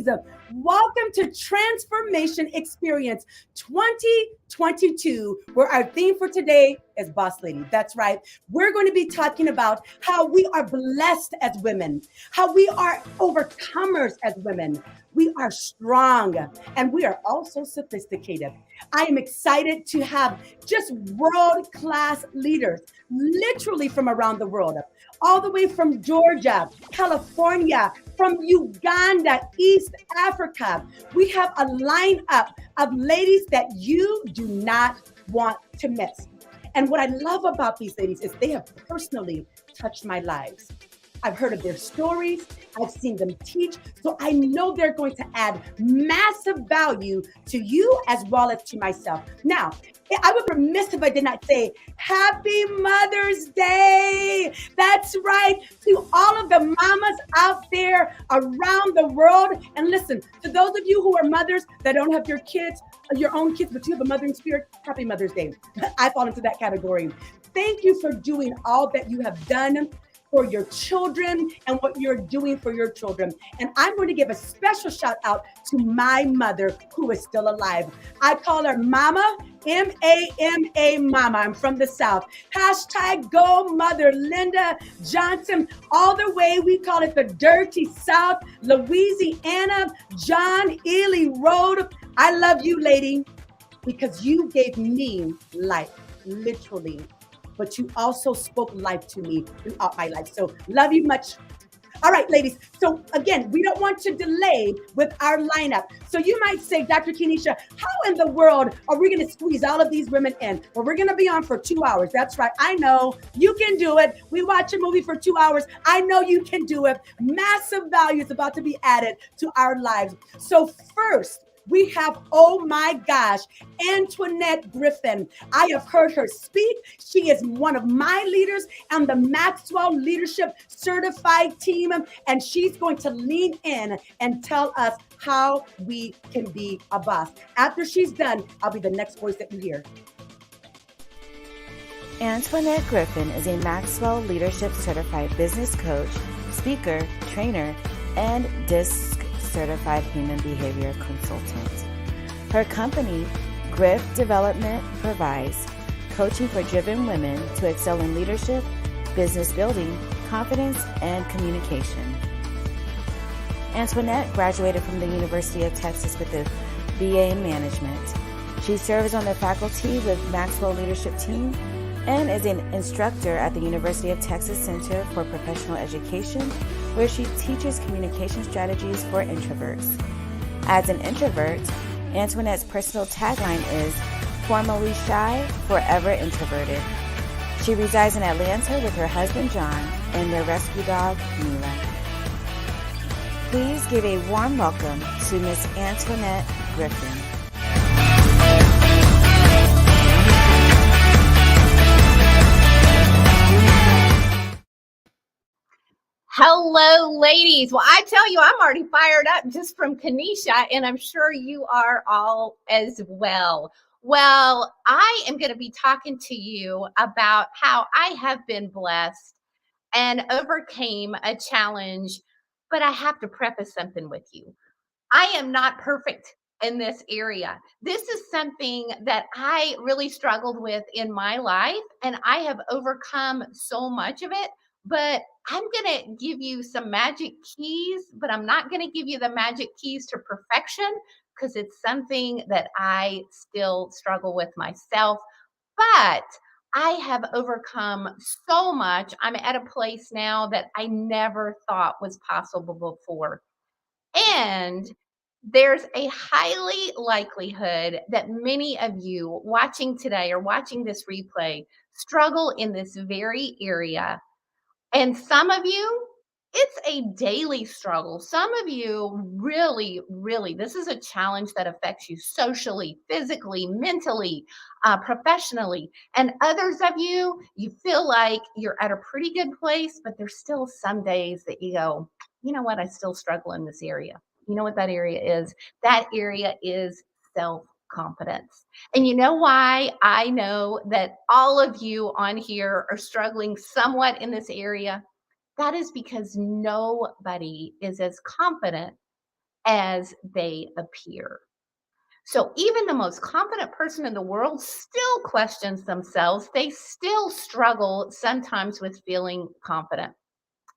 Welcome to Transformation Experience 2022, where our theme for today is Boss Lady. That's right. We're going to be talking about how we are blessed as women, how we are overcomers as women. We are strong and we are also sophisticated. I am excited to have just world class leaders, literally from around the world, all the way from Georgia, California, from Uganda, East Africa. We have a lineup of ladies that you do not want to miss. And what I love about these ladies is they have personally touched my lives. I've heard of their stories. I've seen them teach. So I know they're going to add massive value to you as well as to myself. Now, I would be remiss if I did not say Happy Mother's Day. That's right. To all of the mamas out there around the world. And listen, to those of you who are mothers that don't have your kids, your own kids, but you have a mothering spirit, Happy Mother's Day. I fall into that category. Thank you for doing all that you have done for your children and what you're doing for your children. And I'm going to give a special shout out to my mother who is still alive. I call her Mama, M-A-M-A Mama. I'm from the South. Hashtag Go Mother Linda Johnson. All the way, we call it the Dirty South, Louisiana, John Ely Road. I love you, lady, because you gave me life, literally. But you also spoke life to me throughout my life. So love you much. All right, ladies. So again, we don't want to delay with our lineup. So you might say, Dr. Kenesha, how in the world are we going to squeeze all of these women in? Well, we're going to be on for 2 hours. That's right. I know you can do it. We watch a movie for 2 hours. I know you can do it. Massive value is about to be added to our lives. So first, we have, oh my gosh, Antoinette Griffin. I have heard her speak. She is one of my leaders on the Maxwell Leadership Certified Team, and she's going to lean in and tell us how we can be a boss. After she's done, I'll be the next voice that you hear. Antoinette Griffin is a Maxwell Leadership Certified Business Coach, speaker, trainer, and DISC Certified Human Behavior Consultant. Her company, Griff Development, provides coaching for driven women to excel in leadership, business building, confidence, and communication. Antoinette graduated from the University of Texas with a BA in Management. She serves on the faculty with Maxwell Leadership Team and is an instructor at the University of Texas Center for Professional Education, where she teaches communication strategies for introverts. As an introvert, Antoinette's personal tagline is "Formerly shy, forever introverted." She resides in Atlanta with her husband John and their rescue dog Mila. Please give a warm welcome to Miss Antoinette Griffin. Hello, ladies. Well, I tell you, I'm already fired up just from Kenesha, and I'm sure you are all as well. Well, I am going to be talking to you about how I have been blessed and overcame a challenge, but I have to preface something with you. I am not perfect in this area. This is something that I really struggled with in my life, and I have overcome so much of it. But I'm going to give you some magic keys, but I'm not going to give you the magic keys to perfection because it's something that I still struggle with myself. But I have overcome so much. I'm at a place now that I never thought was possible before. And there's a highly likelihood that many of you watching today or watching this replay struggle in this very area. And some of you, it's a daily struggle. Some of you really, really, this is a challenge that affects you socially, physically, mentally, professionally. And others of you, you feel like you're at a pretty good place, but there's still some days that you go, you know what, I still struggle in this area. You know what that area is? That area is self-confidence. And you know why I know that all of you on here are struggling somewhat in this area? That is because nobody is as confident as they appear. So even the most confident person in the world still questions themselves. They still struggle sometimes with feeling confident.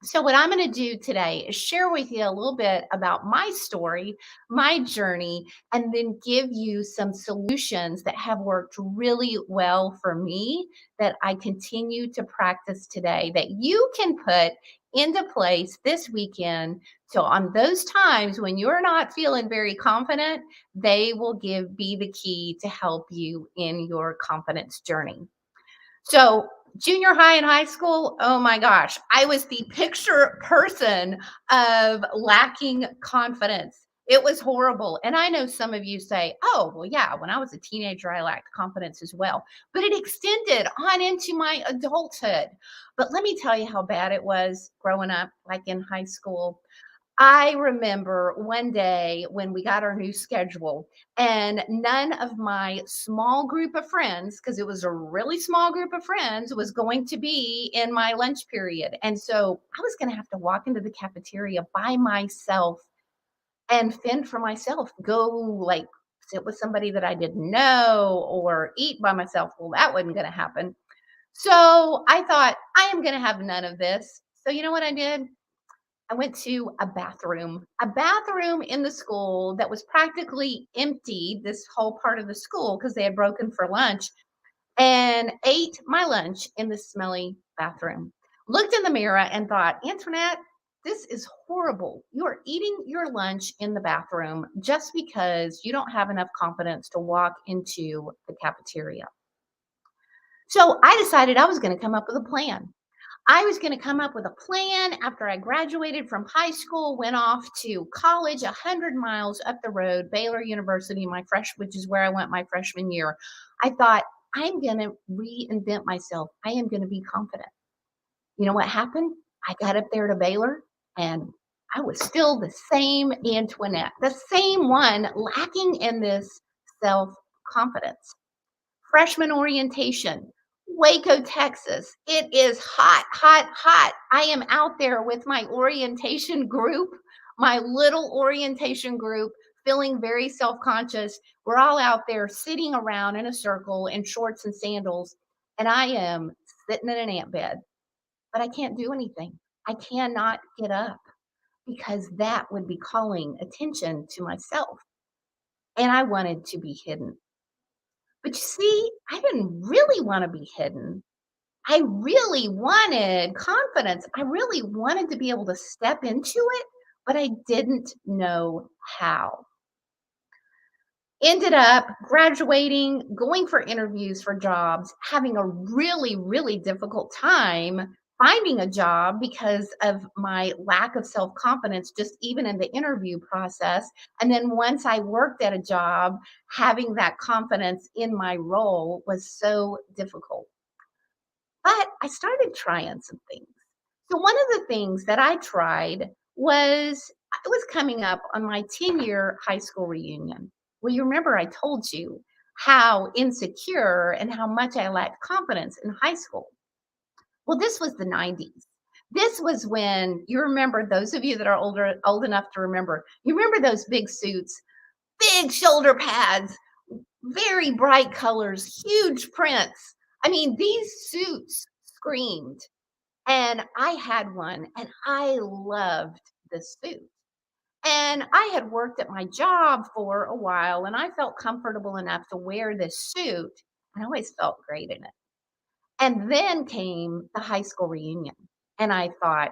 So, what I'm going to do today is share with you a little bit about my story, my journey, and then give you some solutions that have worked really well for me that I continue to practice today that you can put into place this weekend. So, on those times when you're not feeling very confident, they will be the key to help you in your confidence journey. So, junior high and high school, oh my gosh, I was the picture person of lacking confidence. It was horrible. And I know some of you say, oh, well, yeah, when I was a teenager, I lacked confidence as well. But it extended on into my adulthood. But let me tell you how bad it was growing up, like in high school. I remember one day when we got our new schedule, and none of my small group of friends, because it was a really small group of friends, was going to be in my lunch period. And so I was going to have to walk into the cafeteria by myself and fend for myself, go like sit with somebody that I didn't know or eat by myself. Well, that wasn't going to happen. So I thought, I am going to have none of this. So, you know what I did? I went to a bathroom in the school that was practically empty, this whole part of the school, because they had broken for lunch, and ate my lunch in the smelly bathroom. Looked in the mirror and thought, Antoinette, this is horrible. You are eating your lunch in the bathroom just because you don't have enough confidence to walk into the cafeteria. So I decided I was going to come up with a plan. I was going to come up with a plan after I graduated from high school, went off to college 100 miles up the road, Baylor University, which is where I went my freshman year. I thought, I'm going to reinvent myself. I am going to be confident. You know what happened? I got up there to Baylor and I was still the same Antoinette, the same one lacking in this self confidence. Freshman orientation, Waco, Texas. It is hot, hot, hot. I am out there with my orientation group, my little orientation group, feeling very self conscious. We're all out there sitting around in a circle in shorts and sandals, and I am sitting in an ant bed, but I can't do anything. I cannot get up because that would be calling attention to myself. And I wanted to be hidden. But you see, I didn't really want to be hidden. I really wanted confidence. I really wanted to be able to step into it, but I didn't know how. Ended up graduating, going for interviews for jobs, having a really, really difficult time finding a job because of my lack of self confidence, just even in the interview process. And then once I worked at a job, having that confidence in my role was so difficult. But I started trying some things. So one of the things that I tried was it was coming up on my 10-year high school reunion. Well, you remember I told you how insecure and how much I lacked confidence in high school. Well, this was the 90s. This was when you remember those of you that are old enough to remember. You remember those big suits, big shoulder pads, very bright colors, huge prints. I mean, these suits screamed. And I had one and I loved this suit. And I had worked at my job for a while and I felt comfortable enough to wear this suit. I always felt great in it. And then came the high school reunion. And I thought,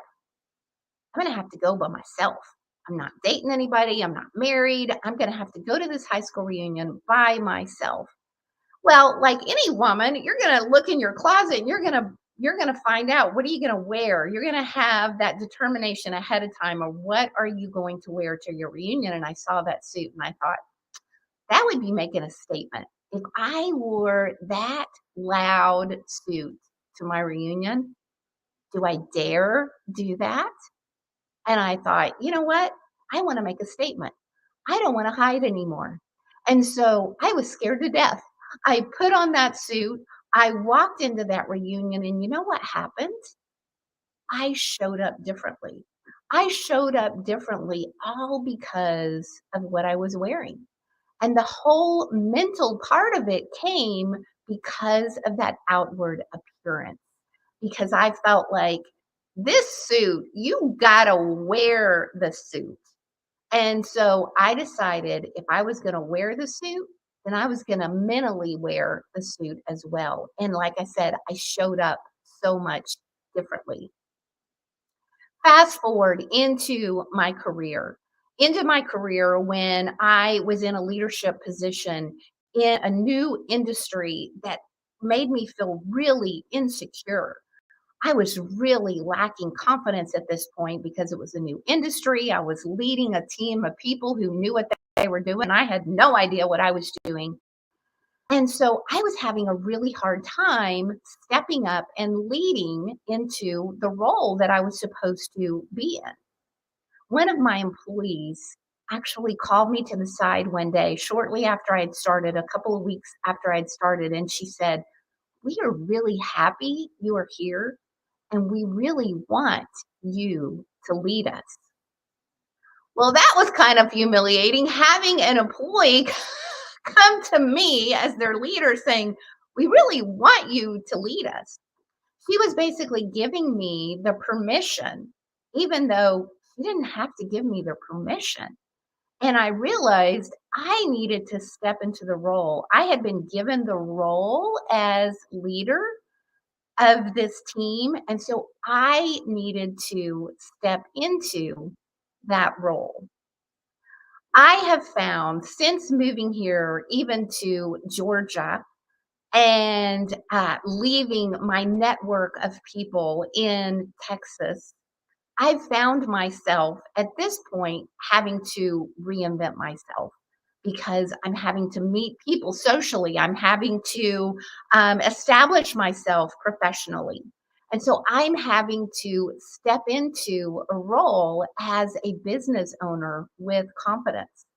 I'm going to have to go by myself. I'm not dating anybody. I'm not married. I'm going to have to go to this high school reunion by myself. Well, like any woman, you're going to look in your closet and you're going to find out what are you going to wear. You're going to have that determination ahead of time of what are you going to wear to your reunion. And I saw that suit and I thought that would be making a statement. If I wore that loud suit to my reunion, do I dare do that? And I thought, you know what? I want to make a statement. I don't want to hide anymore. And so I was scared to death. I put on that suit. I walked into that reunion, and you know what happened? I showed up differently. I showed up differently all because of what I was wearing. And the whole mental part of it came because of that outward appearance. Because I felt like this suit, you gotta wear the suit. And so I decided if I was gonna wear the suit, then I was gonna mentally wear the suit as well. And like I said, I showed up so much differently. Fast forward into my career when I was in a leadership position in a new industry that made me feel really insecure. I was really lacking confidence at this point because it was a new industry. I was leading a team of people who knew what they were doing. I had no idea what I was doing. And so I was having a really hard time stepping up and leading into the role that I was supposed to be in. One of my employees actually called me to the side one day shortly after I had started, a couple of weeks after I'd started, and she said, "We are really happy you are here, and we really want you to lead us." Well, that was kind of humiliating having an employee come to me as their leader saying, "We really want you to lead us." She was basically giving me the permission, even though she didn't have to give me the permission. And I realized I needed to step into the role. I had been given the role as leader of this team. And so I needed to step into that role. I have found since moving here, even to Georgia, and leaving my network of people in Texas, I've found myself at this point having to reinvent myself because I'm having to meet people socially. I'm having to establish myself professionally. And so I'm having to step into a role as a business owner with confidence.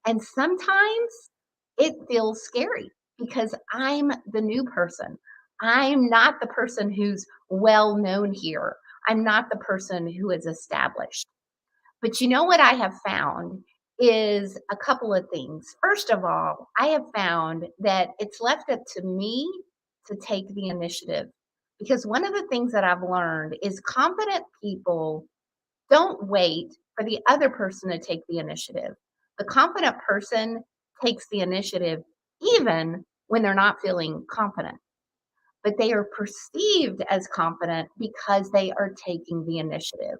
And sometimes it feels scary because I'm the new person. I'm not the person who's well known here. I'm not the person who is established. But you know what I have found is a couple of things. First of all, I have found that it's left up to me to take the initiative. Because one of the things that I've learned is confident people don't wait for the other person to take the initiative. The confident person takes the initiative even when they're not feeling confident, but they are perceived as confident because they are taking the initiative.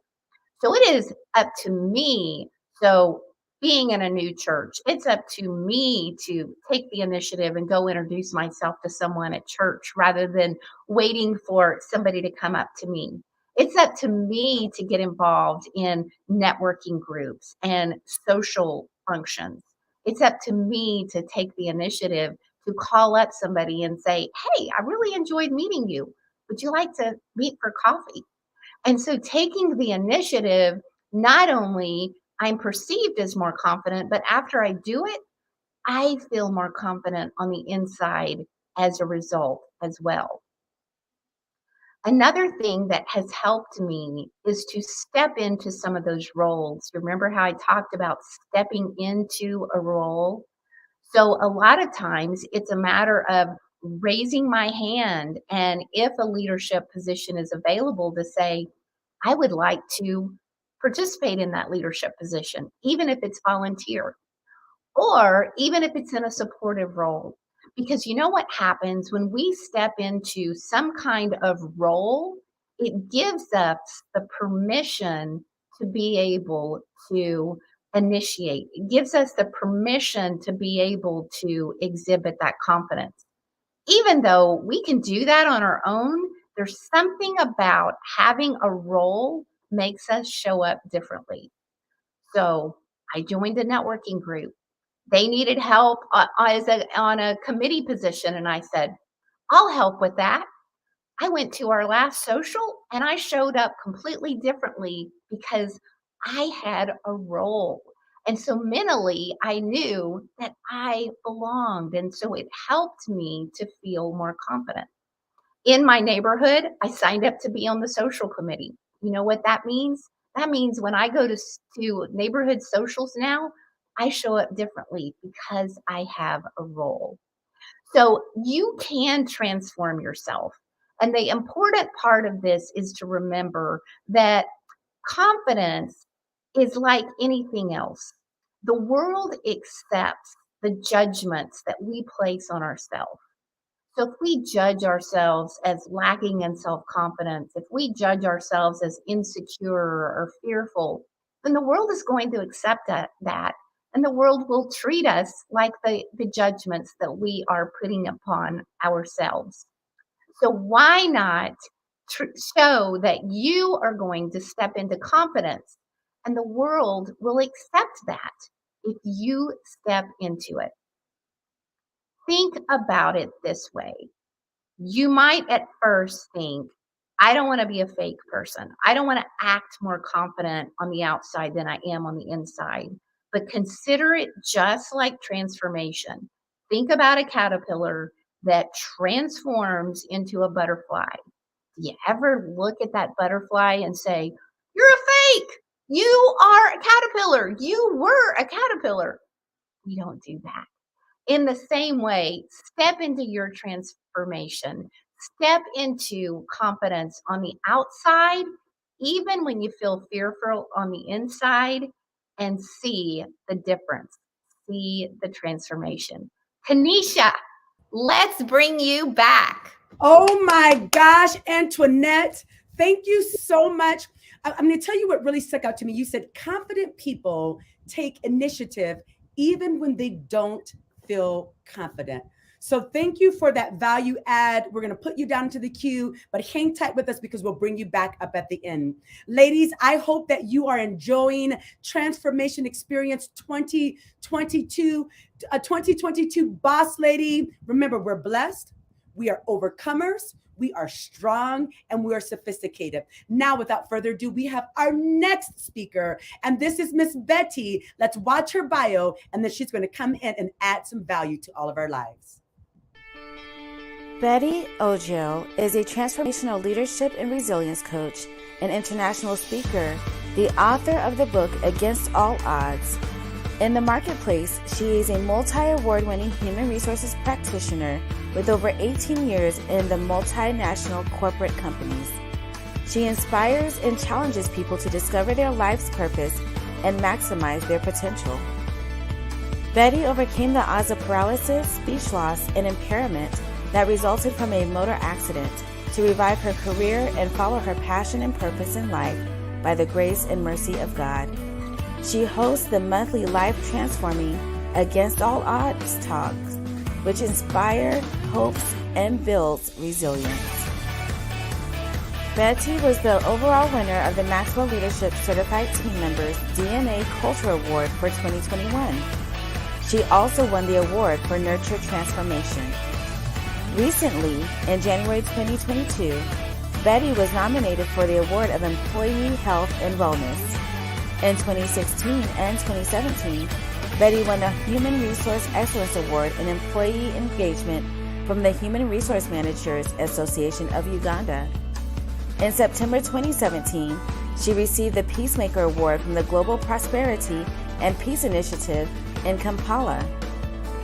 So it is up to me. So being in a new church, it's up to me to take the initiative and go introduce myself to someone at church rather than waiting for somebody to come up to me. It's up to me to get involved in networking groups and social functions. It's up to me to take the initiative to call up somebody and say, "Hey, I really enjoyed meeting you. Would you like to meet for coffee?" And so taking the initiative, not only I'm perceived as more confident, but after I do it, I feel more confident on the inside as a result as well. Another thing that has helped me is to step into some of those roles. Remember how I talked about stepping into a role? So a lot of times it's a matter of raising my hand, and if a leadership position is available, to say, I would like to participate in that leadership position, even if it's volunteer or even if it's in a supportive role. Because you know what happens when we step into some kind of role? It gives us the permission to be able to initiate. It gives us the permission to be able to exhibit that confidence. Even though we can do that on our own, there's something about having a role makes us show up differently. So I joined a networking group. They needed help on a committee position, and I said, "I'll help with that." I went to our last social and I showed up completely differently because I had a role. And so mentally, I knew that I belonged. And so it helped me to feel more confident. In my neighborhood, I signed up to be on the social committee. You know what that means? That means when I go to neighborhood socials now, I show up differently because I have a role. So you can transform yourself. And the important part of this is to remember that confidence is like anything else. The world accepts the judgments that we place on ourselves. So if we judge ourselves as lacking in self confidence, if we judge ourselves as insecure or fearful, then the world is going to accept that. And the world will treat us like the judgments that we are putting upon ourselves. So why not show that you are going to step into confidence and the world will accept that if you step into it? Think about it this way. You might at first think, I don't want to be a fake person. I don't want to act more confident on the outside than I am on the inside. But consider it just like transformation. Think about a caterpillar that transforms into a butterfly. Do you ever look at that butterfly and say, you're a fake? You are a caterpillar. You were a caterpillar. You don't do that. In the same way, step into your transformation, step into confidence on the outside, even when you feel fearful on the inside, and see the difference, see the transformation. Kanisha, let's bring you back. Oh my gosh, Antoinette, thank you so much. I'm going to tell you what really stuck out to me. You said confident people take initiative even when they don't feel confident. So thank you for that value add. We're going to put you down to the queue, but hang tight with us because we'll bring you back up at the end. Ladies, I hope that you are enjoying Transformation Experience 2022, a 2022 Boss Lady. Remember, we're blessed. We are overcomers. We are strong and we are sophisticated. Now, without further ado, we have our next speaker, and this is Miss Betty. Let's watch her bio, and then she's going to come in and add some value to all of our lives. Betty Ojo is a transformational leadership and resilience coach, an international speaker, the author of the book Against All Odds. In the marketplace, she is a multi-award-winning human resources practitioner with over 18 years in the multinational corporate companies. She inspires and challenges people to discover their life's purpose and maximize their potential. Betty overcame the odds of paralysis, speech loss, and impairment that resulted from a motor accident to revive her career and follow her passion and purpose in life by the grace and mercy of God. She hosts the monthly Life Transforming Against All Odds talks, which inspire, hopes, and builds resilience. Betty was the overall winner of the Maxwell Leadership Certified Team Members DNA Culture Award for 2021. She also won the award for Nurture Transformation. Recently, in January 2022, Betty was nominated for the Award of Employee Health and Wellness. In 2016 and 2017, Betty won the Human Resource Excellence Award in Employee Engagement from the Human Resource Managers Association of Uganda. In September 2017, she received the Peacemaker Award from the Global Prosperity and Peace Initiative in Kampala.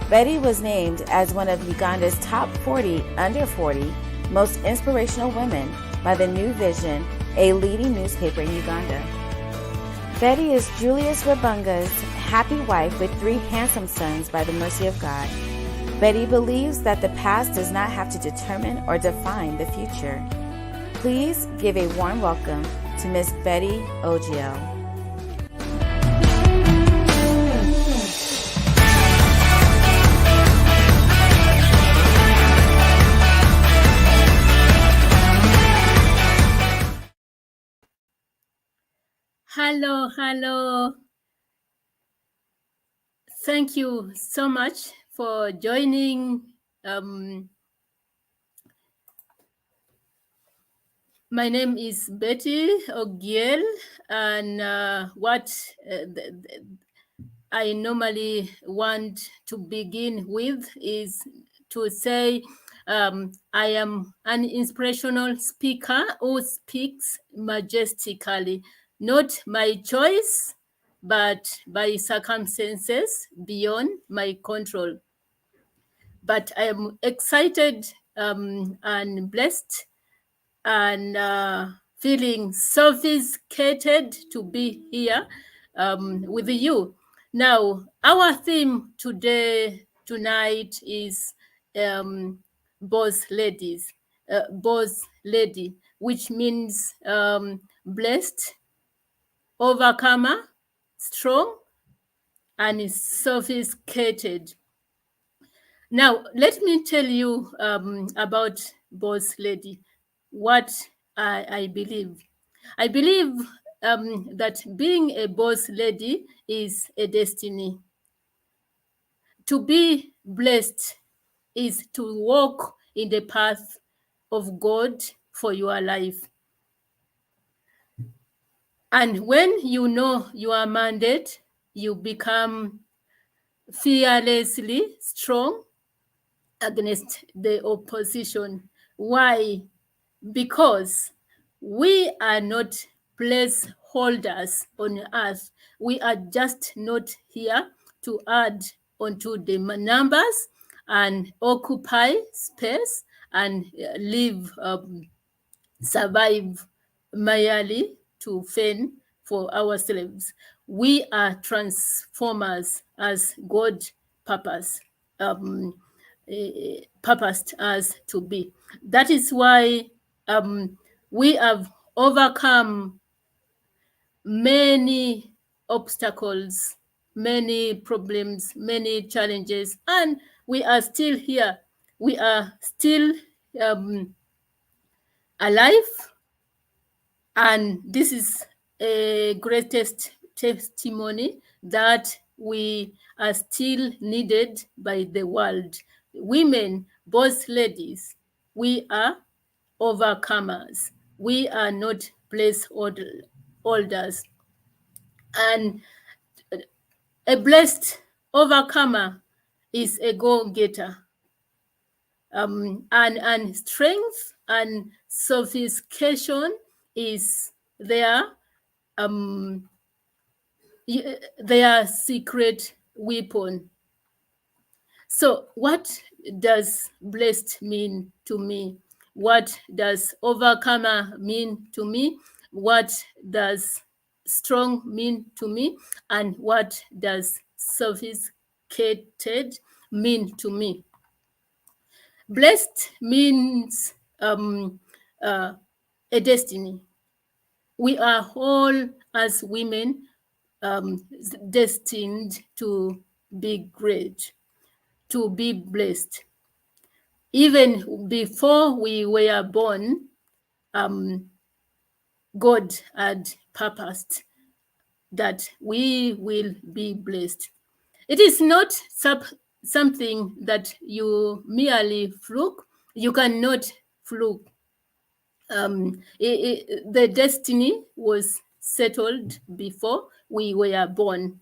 Betty was named as one of Uganda's top 40 under 40 most inspirational women by the New Vision, a leading newspaper in Uganda. Betty is Julius Rabunga's happy wife with 3 handsome sons by the mercy of God. Betty believes that the past does not have to determine or define the future. Please give a warm welcome to Miss Betty Ojo. Hello. Thank you so much for joining. My name is Betty Ogiel, and what I normally want to begin with is to say I am an inspirational speaker who speaks majestically. not my choice, but by circumstances beyond my control. But I am excited and blessed and feeling sophisticated to be here with you. Now, our theme tonight is boss ladies, boss lady, which means blessed, overcomer, strong, and sophisticated. Now, let me tell you about boss lady, what I believe. I believe that being a boss lady is a destiny. To be blessed is to walk in the path of God for your life. And when you know your mandate, you become fearlessly strong against the opposition. Why? Because we are not placeholders on earth. We are just not here to add onto the numbers and occupy space and live, survive merely to fend for ourselves. We are transformers as God purpose. Um, purposed us to be. That is why we have overcome many obstacles, many problems, many challenges, and we are still here. We are still um, alive, and this is a greatest testimony that we are still needed by the world. Women, both ladies, we are overcomers. We are not placeholders. And a blessed overcomer is a go-getter. And strength and sophistication is their um, their secret weapon. So, what does blessed mean to me? What does overcomer mean to me? What does strong mean to me? And what does sophisticated mean to me? Blessed means a destiny. We are all, as women, destined to be great, to be blessed. Even before we were born, God had purposed that we will be blessed. It is not something that you merely fluke. You cannot fluke. The destiny was settled before we were born,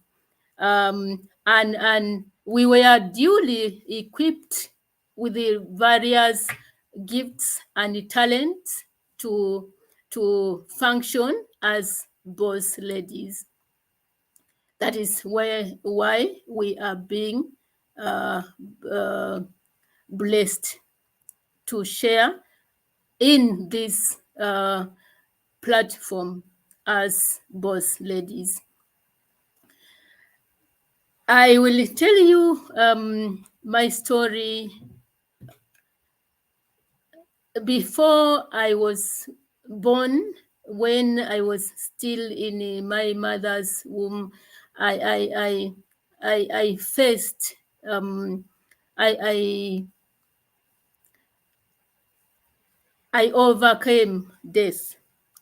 and we were duly equipped with the various gifts and talents to function as boss ladies. That is why we are being uh, uh, blessed to share in this platform as boss ladies. I will tell you my story. Before I was born, when I was still in my mother's womb, I faced I I overcame death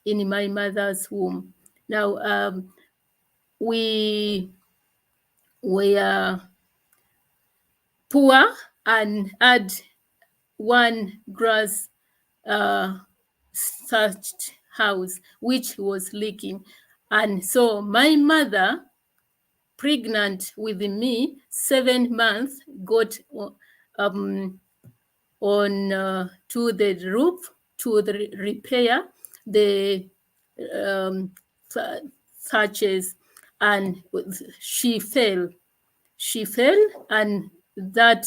in my mother's womb. Now we were poor and had one grass thatched house which was leaking. And so my mother, pregnant with me, 7 months, got on to the roof to repair the thatches, and she fell. She fell, and that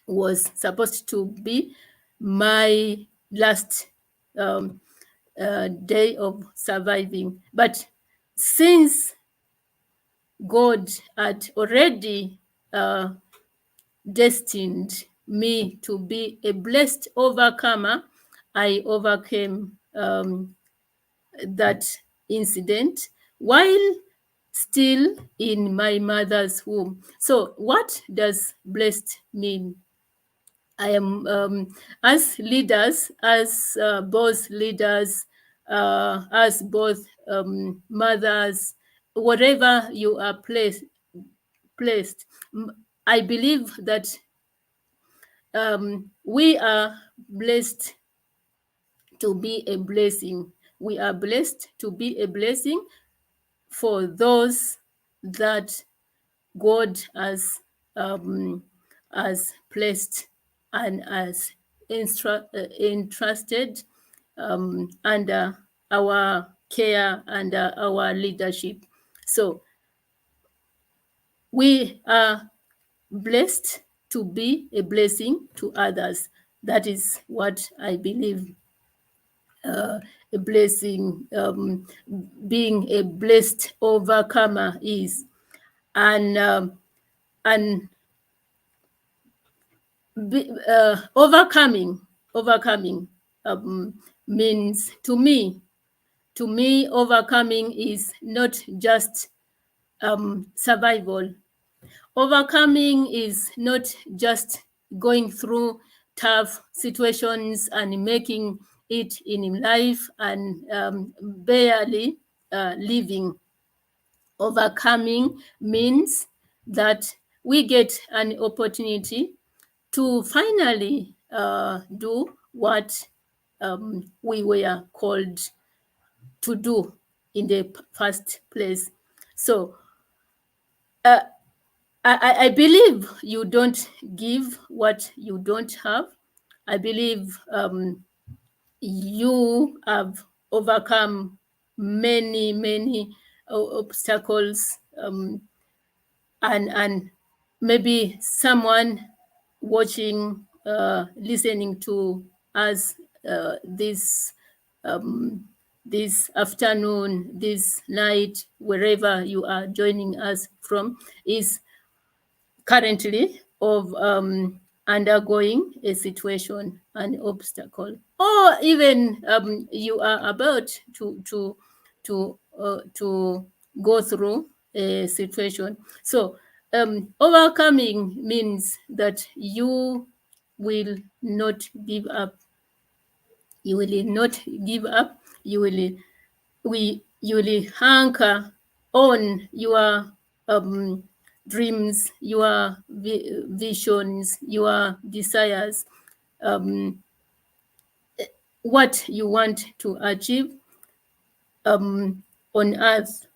was supposed to be my last day of surviving. But since God had already destined me to be a blessed overcomer, I overcame that incident while still in my mother's womb. So, what does blessed mean? I am, as leaders, as both leaders, as both mothers, wherever you are placed. I believe that we are blessed to be a blessing. We are blessed to be a blessing for those that God has placed and has entrusted under our care, under our leadership. So we are blessed to be a blessing to others. That is what I believe a blessing, being a blessed overcomer is. And overcoming means to me overcoming is not just survival. Overcoming is not just going through tough situations and making it in life and barely living. Overcoming means that we get an opportunity to finally do what we were called to do in the first place. So I believe you don't give what you don't have. I believe you have overcome many obstacles, and maybe someone watching, listening to us this afternoon, this night, wherever you are joining us from, is currently of undergoing a situation, an obstacle, or even you are about to go through a situation. So overcoming means that you will not give up. You will not give up. You will hunker on your dreams, your visions, your desires, what you want to achieve on earth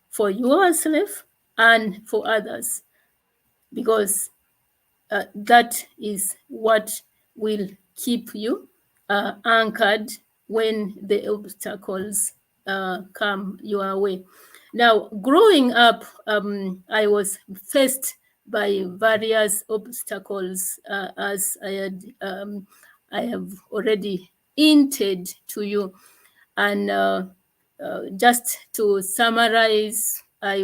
for yourself and for others, because that is what will keep you anchored when the obstacles come your way. Now, growing up, I was faced by various obstacles, as I have already hinted to you. And just to summarize, I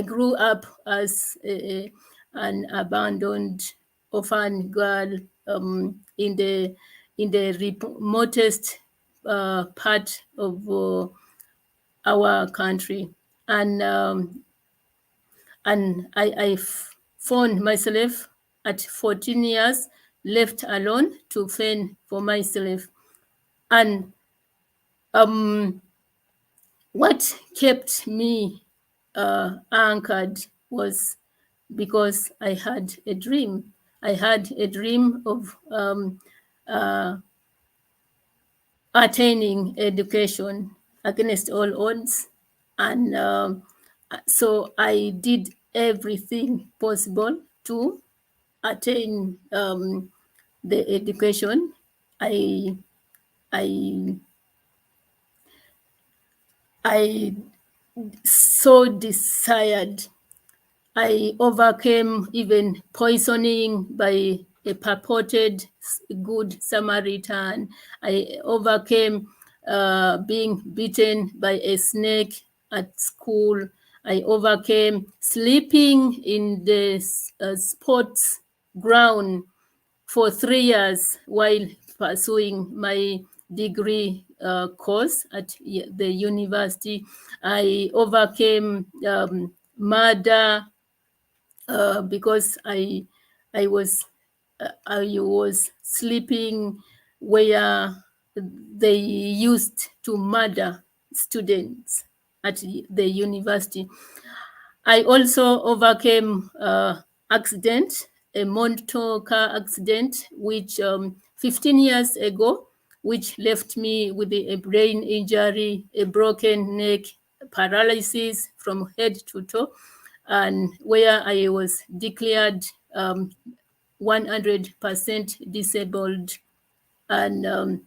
grew up as an abandoned orphan girl in the remotest part of our country, and found myself at 14 years left alone to fend for myself. And what kept me anchored was because I had a dream. I had a dream of attaining education against all odds. And so I did everything possible to attain the education I I I so desired. I overcame even poisoning by a purported good Samaritan. I overcame being bitten by a snake at school. I overcame sleeping in the sports ground for 3 years while pursuing my degree course at the university. I overcame murder because I was sleeping where they used to murder students at the university. I also overcame accident, a motor car accident, which 15 years ago, which left me with a brain injury, a broken neck, paralysis from head to toe, and where I was declared 100% disabled. And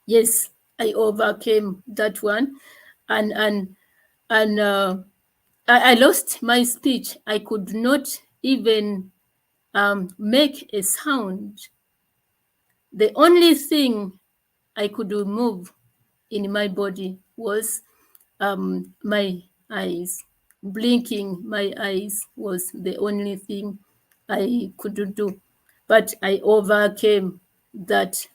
yes, I overcame that one, and I lost my speech. I could not even make a sound. The only thing I could remove in my body was my eyes. Blinking my eyes was the only thing I could do. But I overcame that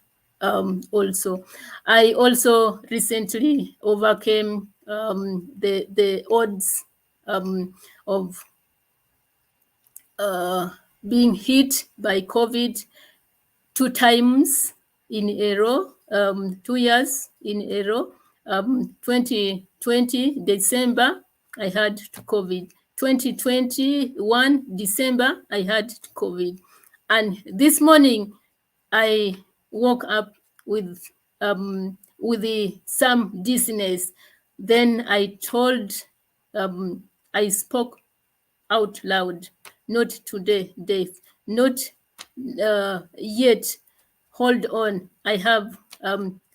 also. I also recently overcame the odds of being hit by COVID 2 times in a row, 2 years in a row. 2020 December, I had COVID. 2021 December, I had COVID. And this morning, I woke up with some dizziness. Then I spoke out loud, not today, death, not yet. Hold on, I have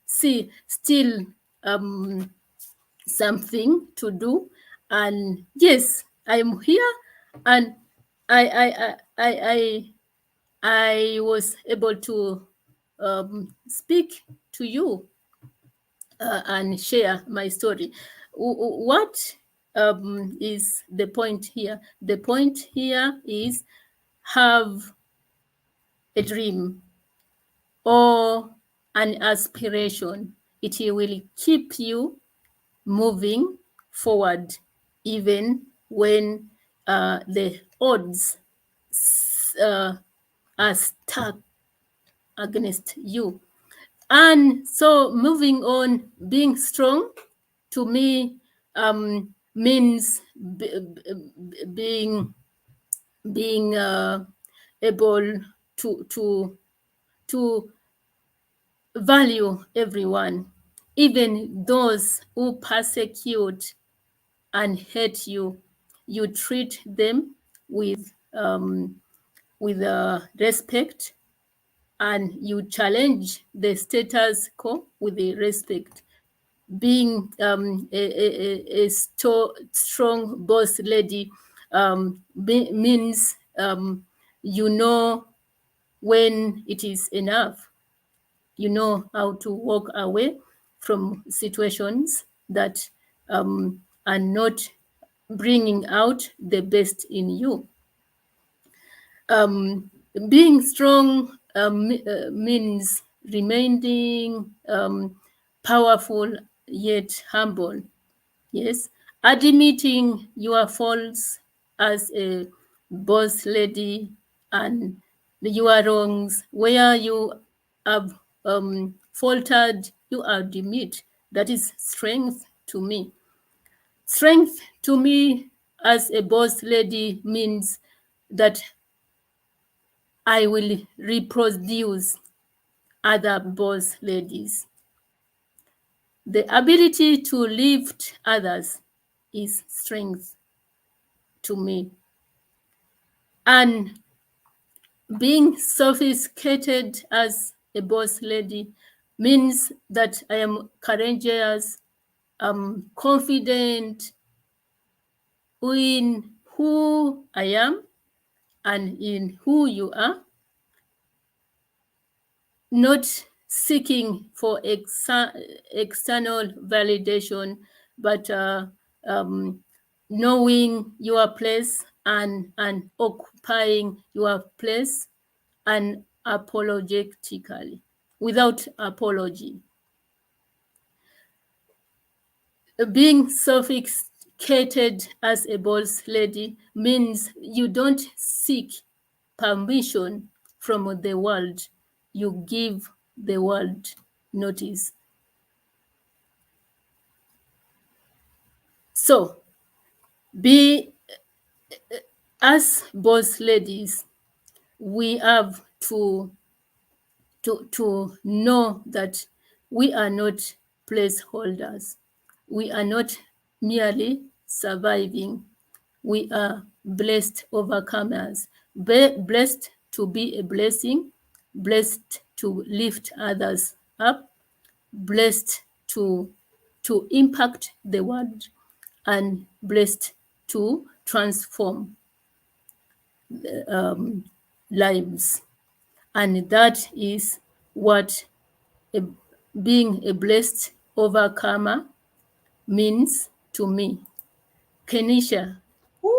still something to do, and yes, I'm here, and I was able to speak to you and share my story. What is the point here? The point here is have a dream or an aspiration. It will keep you moving forward even when the odds are stuck against you. And so moving on, being strong to me means being able to value everyone, even those who persecute and hate you. You treat them with respect, and you challenge the status quo with the respect. Being a strong boss lady means you know when it is enough. You know how to walk away from situations that are not bringing out the best in you. Being strong means remaining powerful yet humble. Yes, admitting your faults as a boss lady and your wrongs where you have faltered, you admit. That is strength to me. Strength to me as a boss lady means that I will reproduce other boss ladies. The ability to lift others is strength to me. And being sophisticated as a boss lady means that I am courageous confident in who I am and in who you are, not seeking for external validation, but knowing your place and occupying your place unapologetically, without apology. Being sophisticated as a boss lady means you don't seek permission from the world, you give the world notice. So, be as boss ladies, we have to know that we are not placeholders. We are not merely surviving. We are blessed overcomers, blessed to be a blessing, blessed to lift others up, blessed to impact the world, and blessed to transform lives. And that is what a, being a blessed overcomer means to me. Kenisha. Ooh!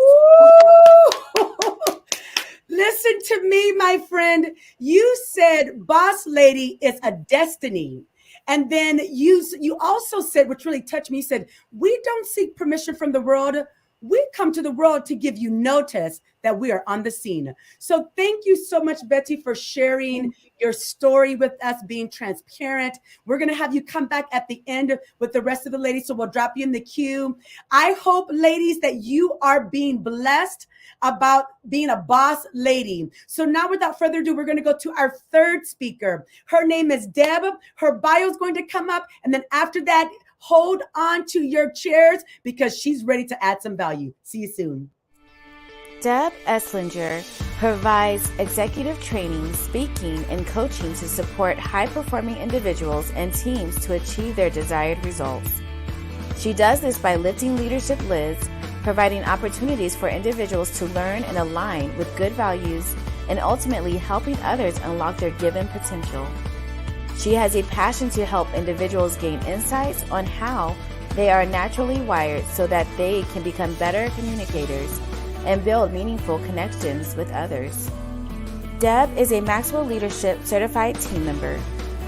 Listen to me, my friend. You said boss lady is a destiny. And then you also said, which really touched me, you said, we don't seek permission from the world. We come to the world to give you notice that we are on the scene. So thank you so much, Betty, for sharing your story with us, being transparent. We're going to have you come back at the end with the rest of the ladies. So we'll drop you in the queue. I hope, ladies, that you are being blessed about being a boss lady. So now, without further ado, we're going to go to our third speaker. Her name is Deb. Her bio is going to come up. And then after that, hold on to your chairs because she's ready to add some value. See you soon. Deb Esslinger provides executive training, speaking, and coaching to support high-performing individuals and teams to achieve their desired results. She does this by lifting leadership lids, providing opportunities for individuals to learn and align with good values, and ultimately helping others unlock their given potential. She has a passion to help individuals gain insights on how they are naturally wired so that they can become better communicators and build meaningful connections with others. Deb is a Maxwell Leadership Certified Team Member.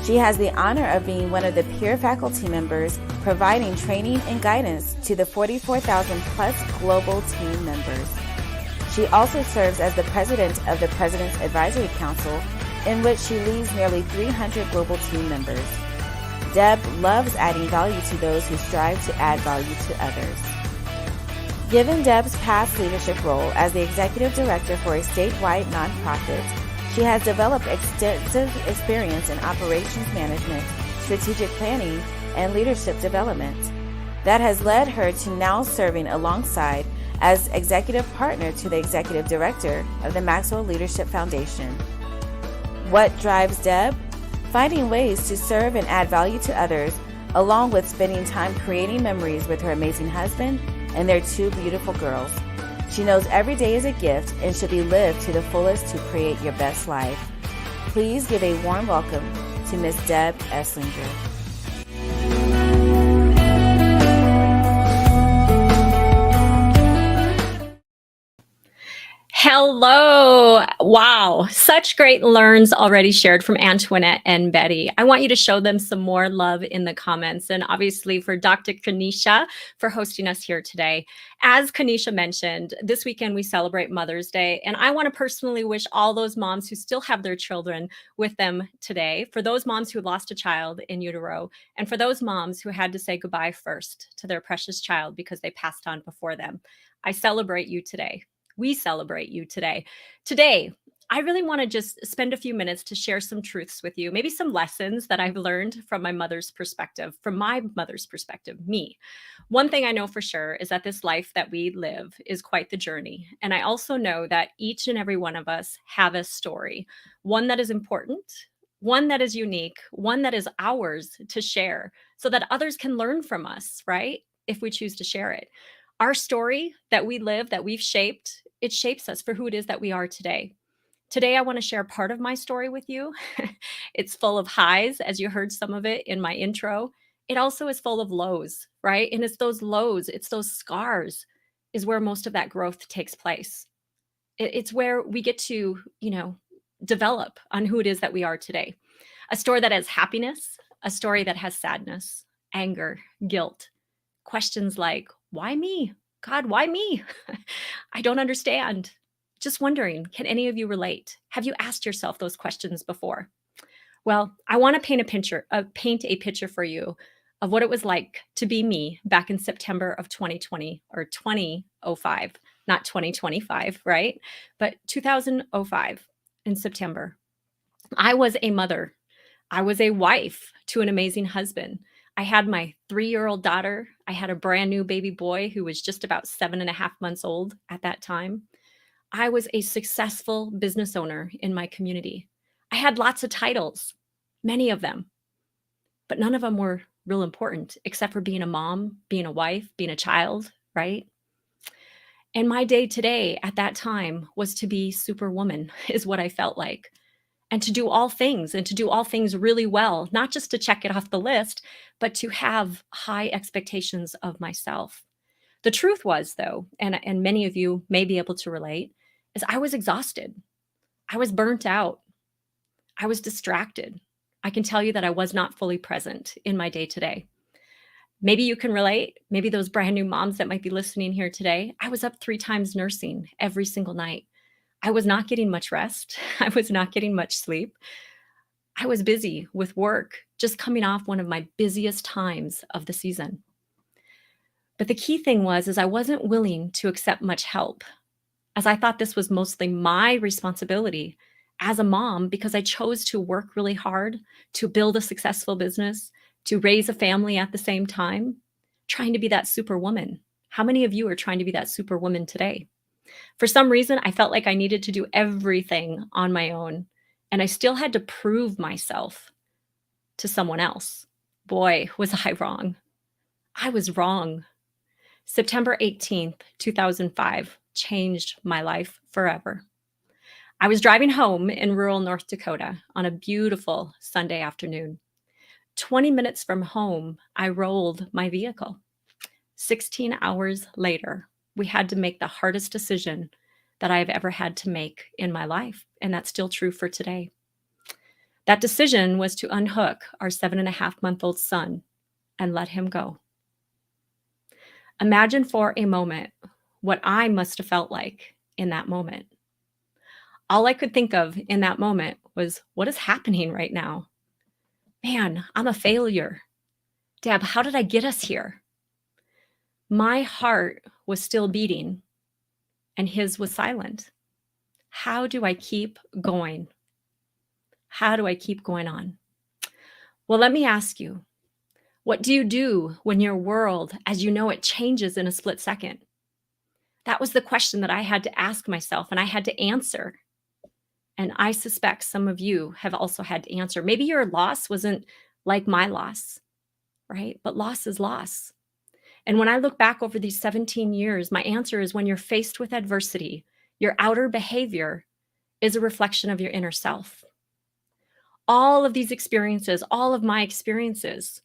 She has the honor of being one of the peer faculty members providing training and guidance to the 44,000 plus global team members. She also serves as the president of the President's Advisory Council, in which she leads nearly 300 global team members. Deb loves adding value to those who strive to add value to others. Given Deb's past leadership role as the executive director for a statewide nonprofit, she has developed extensive experience in operations management, strategic planning, and leadership development. That has led her to now serving alongside as executive partner to the executive director of the Maxwell Leadership Foundation. What drives Deb? Finding ways to serve and add value to others, along with spending time creating memories with her amazing husband and their two beautiful girls. She knows every day is a gift and should be lived to the fullest to create your best life. Please give a warm welcome to Miss Deb Esslinger. Hello. Wow. Such great learns already shared from Antoinette and Betty. I want you to show them some more love in the comments. And obviously for Dr. Kanisha for hosting us here today. As Kanisha mentioned, this weekend we celebrate Mother's Day. And I want to personally wish all those moms who still have their children with them today, for those moms who lost a child in utero, and for those moms who had to say goodbye first to their precious child because they passed on before them. I celebrate you today. We celebrate you today. Today, I really want to just spend a few minutes to share some truths with you, maybe some lessons that I've learned from my mother's perspective, me. One thing I know for sure is that this life that we live is quite the journey. And I also know that each and every one of us have a story, one that is important, one that is unique, one that is ours to share so that others can learn from us, right? If we choose to share it. Our story that we live, that we've shaped, it shapes us for who it is that we are today. Today, I want to share part of my story with you. It's full of highs, as you heard some of it in my intro. It also is full of lows, right? And it's those lows, it's those scars, is where most of that growth takes place. It's where we get to, develop on who it is that we are today. A story that has happiness, a story that has sadness, anger, guilt, questions like, why me? God, why me? I don't understand. Just wondering, can any of you relate? Have you asked yourself those questions before? Well, I want to paint a picture for you of what it was like to be me back in September of 2020 or 2005, not 2025, right? But 2005 in September. I was a mother. I was a wife to an amazing husband. I had my 3-year-old daughter. I had a brand new baby boy who was just about 7.5 months old at that time. I was a successful business owner in my community. I had lots of titles, many of them, but none of them were real important except for being a mom, being a wife, being a child, right? And my day today at that time was to be superwoman, is what I felt like. And to do all things and to do all things really well, not just to check it off the list, but to have high expectations of myself. The truth was, though, and many of you may be able to relate, is I was exhausted. I was burnt out. I was distracted. I can tell you that I was not fully present in my day to day. Maybe you can relate. Maybe those brand new moms that might be listening here today. I was up 3 times nursing every single night. I was not getting much rest. I was not getting much sleep. I was busy with work, just coming off one of my busiest times of the season. But the key thing is I wasn't willing to accept much help, as I thought this was mostly my responsibility as a mom because I chose to work really hard to build a successful business, to raise a family at the same time, trying to be that superwoman. How many of you are trying to be that superwoman today? For some reason, I felt like I needed to do everything on my own, and I still had to prove myself to someone else. Boy, was I wrong. I was wrong. September 18th, 2005 changed my life forever. I was driving home in rural North Dakota on a beautiful Sunday afternoon. 20 minutes from home, I rolled my vehicle. 16 hours later, we had to make the hardest decision that I have ever had to make in my life, and that's still true for today. That decision was to unhook our 7.5-month-old son and let him go. Imagine for a moment what I must have felt like in that moment. All I could think of in that moment was, what is happening right now? Man, I'm a failure. Deb, how did I get us here? My heart was still beating and his was silent. How do I keep going? How do I keep going on? Well, let me ask you, what do you do when your world, as you know it, changes in a split second? That was the question that I had to ask myself and I had to answer. And I suspect some of you have also had to answer. Maybe your loss wasn't like my loss, right? But loss is loss. And when I look back over these 17 years, my answer is when you're faced with adversity, your outer behavior is a reflection of your inner self. All of these experiences, all of my experiences,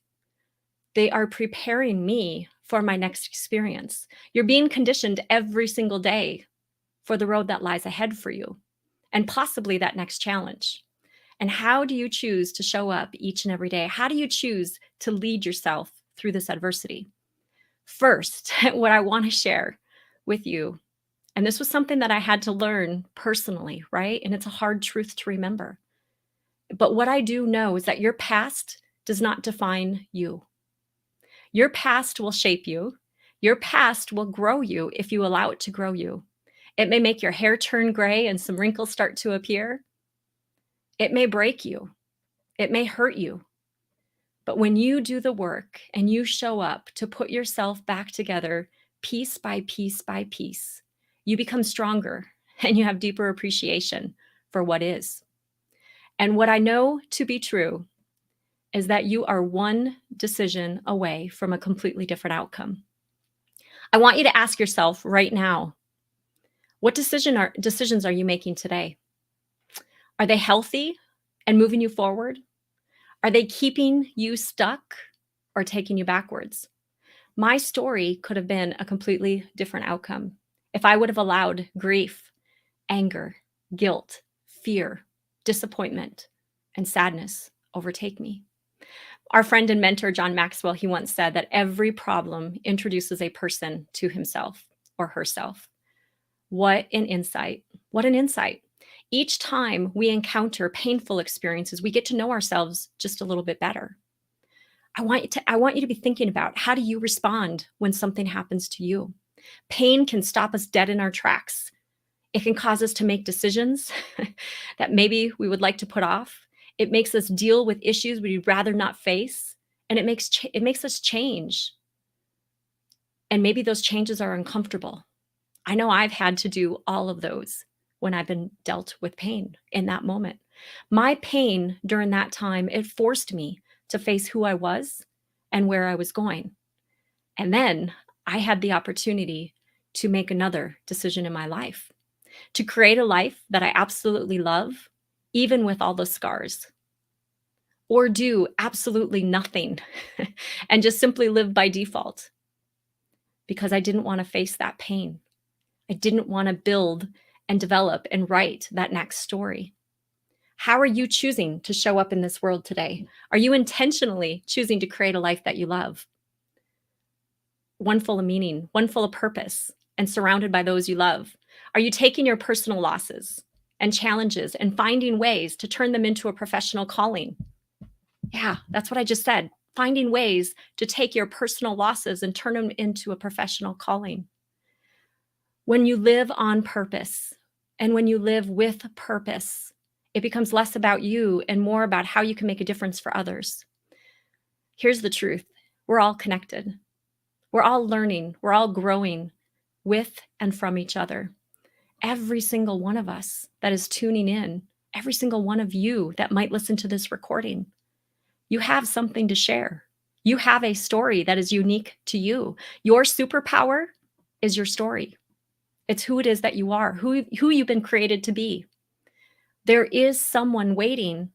they are preparing me for my next experience. You're being conditioned every single day for the road that lies ahead for you and possibly that next challenge. And how do you choose to show up each and every day? How do you choose to lead yourself through this adversity? First, what I want to share with you, and this was something that I had to learn personally, right? And it's a hard truth to remember. But what I do know is that your past does not define you. Your past will shape you. Your past will grow you if you allow it to grow you. It may make your hair turn gray and some wrinkles start to appear. It may break you. It may hurt you. But when you do the work and you show up to put yourself back together piece by piece by piece, you become stronger and you have deeper appreciation for what is. And what I know to be true is that you are one decision away from a completely different outcome. I want you to ask yourself right now, what decisions are you making today? Are they healthy and moving you forward? Are they keeping you stuck or taking you backwards? My story could have been a completely different outcome if I would have allowed grief, anger, guilt, fear, disappointment, and sadness overtake me. Our friend and mentor, John Maxwell, he once said that every problem introduces a person to himself or herself. What an insight. What an insight. Each time we encounter painful experiences, we get to know ourselves just a little bit better. I want you to be thinking about, how do you respond when something happens to you? Pain can stop us dead in our tracks. It can cause us to make decisions that maybe we would like to put off. It makes us deal with issues we'd rather not face, and it makes us change. And maybe those changes are uncomfortable. I know I've had to do all of those when I've been dealt with pain in that moment. My pain during that time, it forced me to face who I was and where I was going. And then I had the opportunity to make another decision in my life, to create a life that I absolutely love, even with all the scars, or do absolutely nothing and just simply live by default because I didn't want to face that pain. I didn't want to build and develop and write that next story. How are you choosing to show up in this world today? Are you intentionally choosing to create a life that you love? One full of meaning, one full of purpose, and surrounded by those you love? Are you taking your personal losses and challenges and finding ways to turn them into a professional calling? Yeah, that's what I just said. Finding ways to take your personal losses and turn them into a professional calling. When you live on purpose and when you live with purpose, it becomes less about you and more about how you can make a difference for others. Here's the truth. We're all connected. We're all learning. We're all growing with and from each other. Every single one of us that is tuning in, every single one of you that might listen to this recording, you have something to share. You have a story that is unique to you. Your superpower is your story. It's who it is that you are, who you've been created to be. There is someone waiting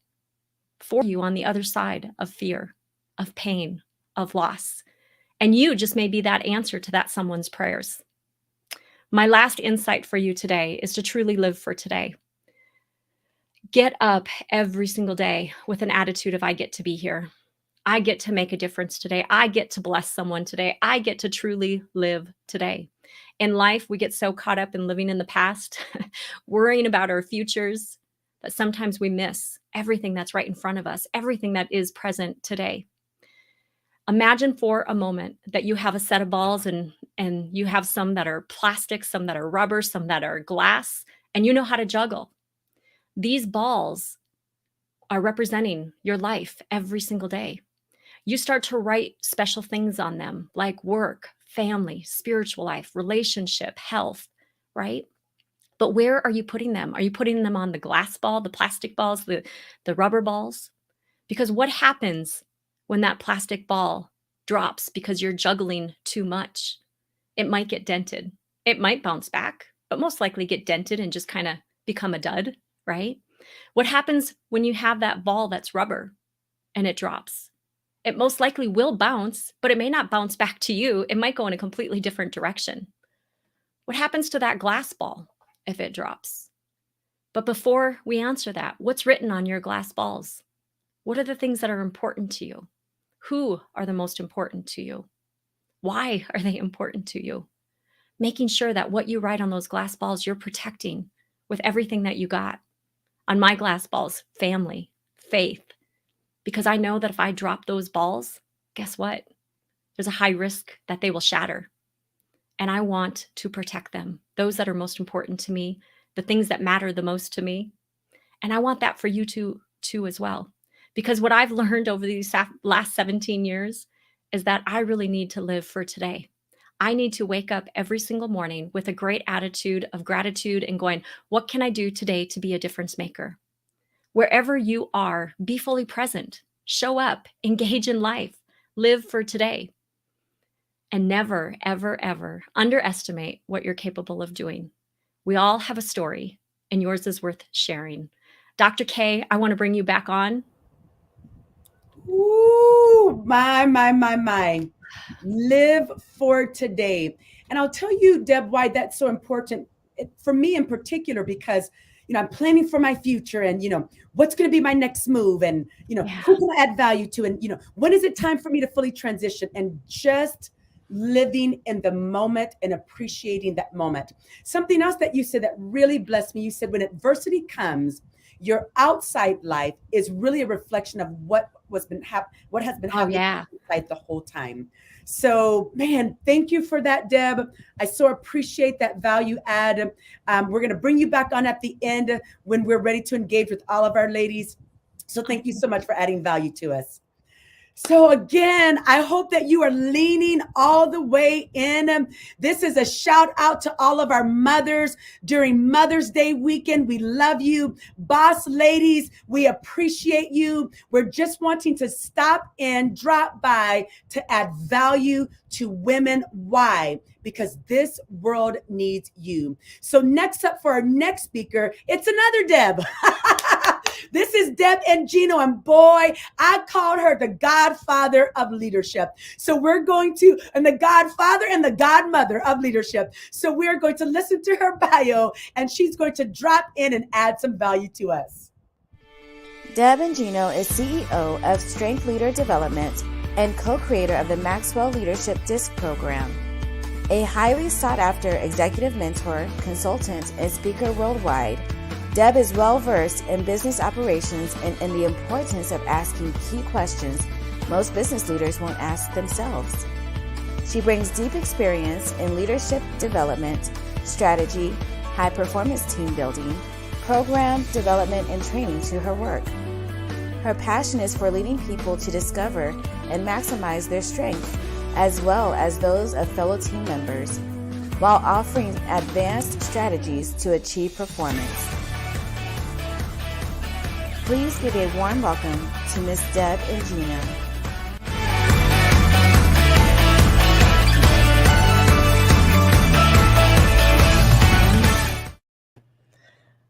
for you on the other side of fear, of pain, of loss. And you just may be that answer to that someone's prayers. My last insight for you today is to truly live for today. Get up every single day with an attitude of, I get to be here. I get to make a difference today. I get to bless someone today. I get to truly live today. In life, we get so caught up in living in the past, worrying about our futures, that sometimes we miss everything that's right in front of us, everything that is present today. Imagine for a moment that you have a set of balls and you have some that are plastic, some that are rubber, some that are glass, and you know how to juggle. These balls are representing your life every single day. You start to write special things on them, like work, family, spiritual life, relationship, health, right? But where are you putting them? Are you putting them on the glass ball, the plastic balls, the rubber balls? Because what happens when that plastic ball drops because you're juggling too much? It might get dented. It might bounce back, but most likely get dented and just kind of become a dud, right? What happens when you have that ball that's rubber and it drops? It most likely will bounce, but it may not bounce back to you. It might go in a completely different direction. What happens to that glass ball if it drops? But before we answer that, what's written on your glass balls? What are the things that are important to you? Who are the most important to you? Why are they important to you? Making sure that what you write on those glass balls, you're protecting with everything that you got. On my glass balls, family, faith, because I know that if I drop those balls, guess what? There's a high risk that they will shatter. And I want to protect them, those that are most important to me, the things that matter the most to me. And I want that for you too as well. Because what I've learned over these last 17 years is that I really need to live for today. I need to wake up every single morning with a great attitude of gratitude and going, what can I do today to be a difference maker? Wherever you are, be fully present, show up, engage in life, live for today. And never, ever, ever underestimate what you're capable of doing. We all have a story, and yours is worth sharing. Dr. K, I want to bring you back on. Ooh, my. Live for today. And I'll tell you, Deb, why that's so important for me in particular, because, I'm planning for my future and, what's going to be my next move and, who can I add value to? And, when is it time for me to fully transition and just living in the moment and appreciating that moment. Something else that you said that really blessed me. You said when adversity comes, your outside life is really a reflection of what has been happening inside the whole time. So, man, thank you for that, Deb. I so appreciate that value add. We're going to bring you back on at the end when we're ready to engage with all of our ladies. So thank you so much for adding value to us. So again, I hope that you are leaning all the way in. This is a shout out to all of our mothers during Mother's Day weekend. We love you. Boss ladies, we appreciate you. We're just wanting to stop and drop by to add value to women. Why? Because this world needs you. So next up for our next speaker, it's another Deb. This is Deb and Gino, and boy, I called her the godfather of leadership. So we're going to, and the godfather and the godmother of leadership. So we're going to listen to her bio, and she's going to drop in and add some value to us. Deb and Gino is CEO of Strength Leader Development and co-creator of the Maxwell Leadership DISC program. A highly sought-after executive mentor, consultant, and speaker worldwide, Deb is well-versed in business operations and in the importance of asking key questions most business leaders won't ask themselves. She brings deep experience in leadership development, strategy, high-performance team building, program development, and training to her work. Her passion is for leading people to discover and maximize their strengths, as well as those of fellow team members, while offering advanced strategies to achieve performance. Please give a warm welcome to Miss Deb and Gino.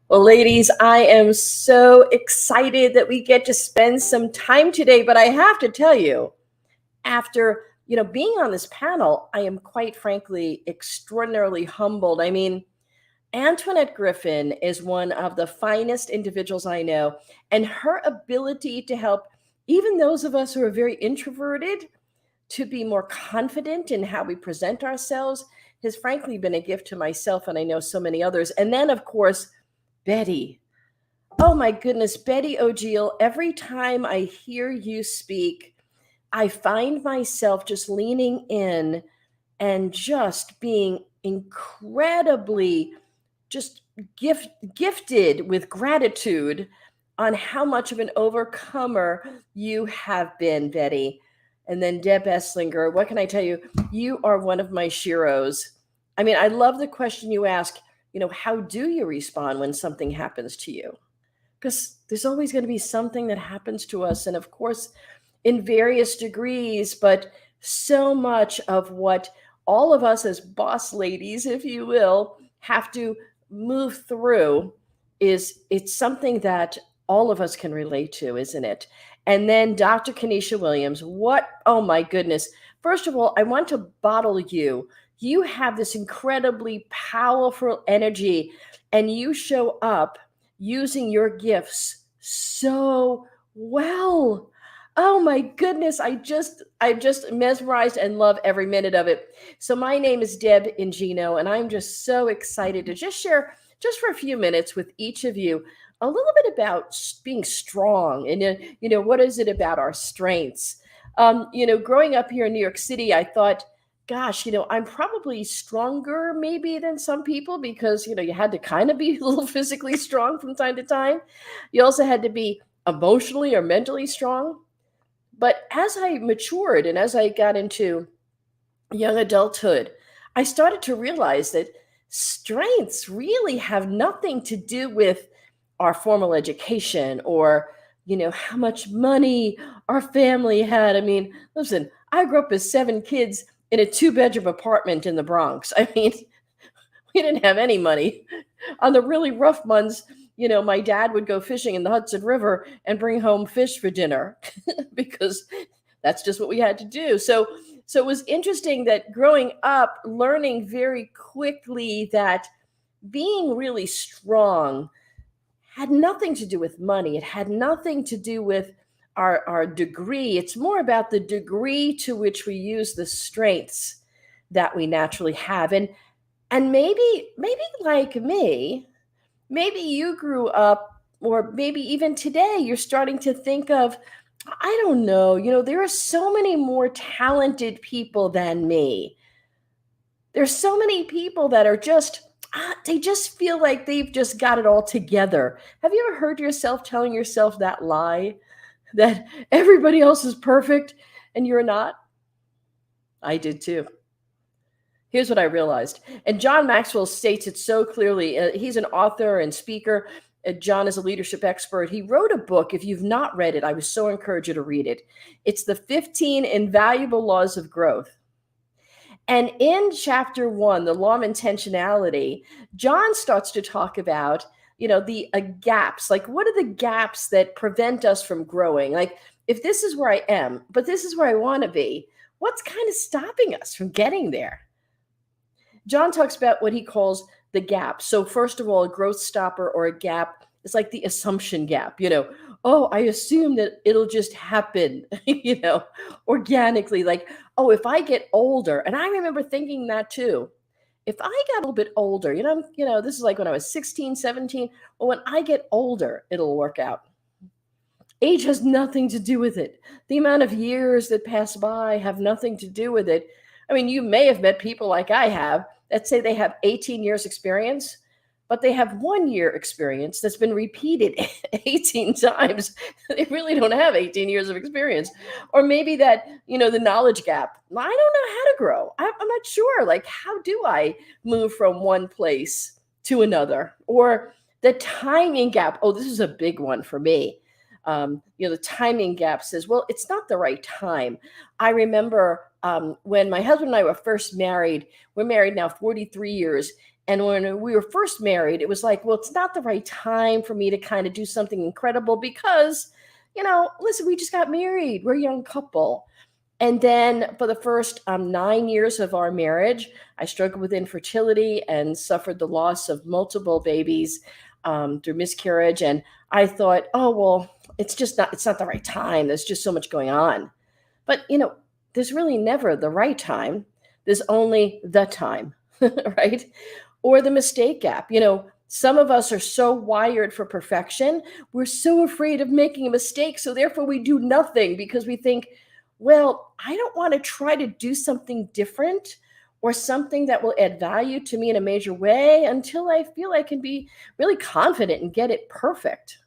Well, ladies, I am so excited that we get to spend some time today, but I have to tell you, after being on this panel, I am quite frankly extraordinarily humbled. I mean, Antoinette Griffin is one of the finest individuals I know, and her ability to help even those of us who are very introverted to be more confident in how we present ourselves has frankly been a gift to myself, and I know so many others. And then, of course, Betty. Oh my goodness, Betty O'Giel, every time I hear you speak, I find myself just leaning in and just being incredibly just gifted with gratitude on how much of an overcomer you have been, Betty. And then Deb Esslinger, what can I tell you? You are one of my sheroes. I mean, I love the question you ask, how do you respond when something happens to you? Because there's always going to be something that happens to us. And of course, in various degrees, but so much of what all of us as boss ladies, if you will, have to move through it's something that all of us can relate to, isn't it? And then Dr. Kenesha Williams, oh my goodness. First of all, I want to bottle you. You have this incredibly powerful energy, and you show up using your gifts so well. Oh my goodness, I'm just mesmerized and love every minute of it. So my name is Deb and Gino, and I'm just so excited to just share, just for a few minutes with each of you, a little bit about being strong and, what is it about our strengths? Growing up here in New York City, I thought, gosh, I'm probably stronger maybe than some people because, you had to kind of be a little physically strong from time to time. You also had to be emotionally or mentally strong. But as I matured and as I got into young adulthood, I started to realize that strengths really have nothing to do with our formal education or, how much money our family had. I mean, listen, I grew up as 7 kids in a 2-bedroom apartment in the Bronx. I mean, we didn't have any money. On the really rough months, my dad would go fishing in the Hudson River and bring home fish for dinner because that's just what we had to do. So it was interesting that growing up, learning very quickly that being really strong had nothing to do with money. It had nothing to do with our degree. It's more about the degree to which we use the strengths that we naturally have. And maybe like me, maybe you grew up, or maybe even today, you're starting to think of, I don't know, there are so many more talented people than me. There's so many people that are just, they just feel like they've just got it all together. Have you ever heard yourself telling yourself that lie, that everybody else is perfect and you're not? I did too. Here's what I realized. And John Maxwell states it so clearly. He's an author and speaker. John is a leadership expert. He wrote a book. If you've not read it, I would so encourage you to read it. It's The 15 Invaluable Laws of Growth. And in chapter 1, the law of intentionality, John starts to talk about, the gaps. Like, what are the gaps that prevent us from growing? Like, if this is where I am, but this is where I want to be, what's kind of stopping us from getting there? John talks about what he calls the gap. So first of all, a growth stopper or a gap is like the assumption gap, oh, I assume that it'll just happen, organically. Like, oh, if I get older, and I remember thinking that too, if I got a little bit older, this is like when I was 16, 17, well, when I get older, it'll work out. Age has nothing to do with it. The amount of years that pass by have nothing to do with it. I mean, you may have met people like I have that say they have 18 years experience, but they have 1 year experience that's been repeated 18 times. They really don't have 18 years of experience. Or maybe that, the knowledge gap. I don't know how to grow. I'm not sure. Like, how do I move from one place to another? Or the timing gap. Oh, this is a big one for me. The timing gap says, well, it's not the right time. I remember when my husband and I were first married. We're married now 43 years. And when we were first married, it was like, well, it's not the right time for me to kind of do something incredible because, listen, we just got married. We're a young couple. And then for the first 9 years of our marriage, I struggled with infertility and suffered the loss of multiple babies through miscarriage. And I thought, oh, well, it's not the right time. There's just so much going on. But, there's really never the right time. There's only the time, right? Or the mistake gap. Some of us are so wired for perfection. We're so afraid of making a mistake. So therefore we do nothing because we think, well, I don't want to try to do something different or something that will add value to me in a major way until I feel I can be really confident and get it perfect.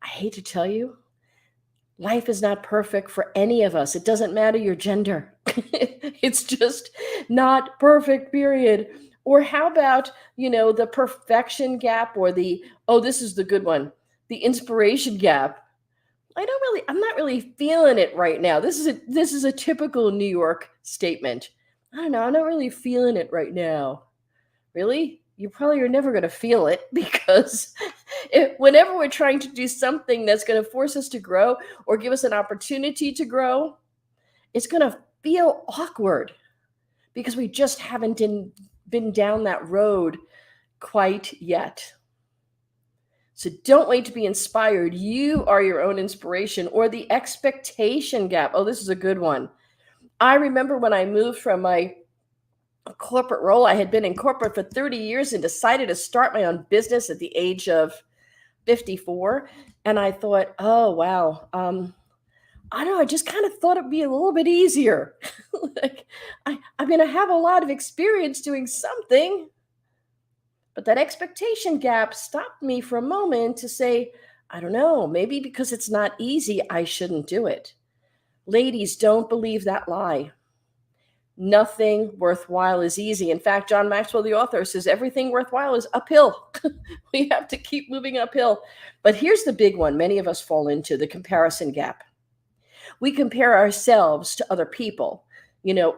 I hate to tell you, life is not perfect for any of us. It doesn't matter your gender. It's just not perfect, period. Or how about, the perfection gap or this is the good one, the inspiration gap. I'm not really feeling it right now. This is a typical New York statement. I don't know. I'm not really feeling it right now. Really? You probably are never going to feel it because whenever we're trying to do something that's going to force us to grow or give us an opportunity to grow, it's going to feel awkward because we just haven't been down that road quite yet. So don't wait to be inspired. You are your own inspiration. Or the expectation gap. Oh, this is a good one. I remember when I moved from my corporate role. I had been in corporate for 30 years and decided to start my own business at the age of 54. And I thought, oh, wow. I don't know. I just kind of thought it'd be a little bit easier. I have a lot of experience doing something. But that expectation gap stopped me for a moment to say, I don't know, maybe because it's not easy, I shouldn't do it. Ladies, don't believe that lie. Nothing worthwhile is easy. In fact, John Maxwell, the author, says everything worthwhile is uphill. We have to keep moving uphill. But here's the big one many of us fall into, the comparison gap. We compare ourselves to other people.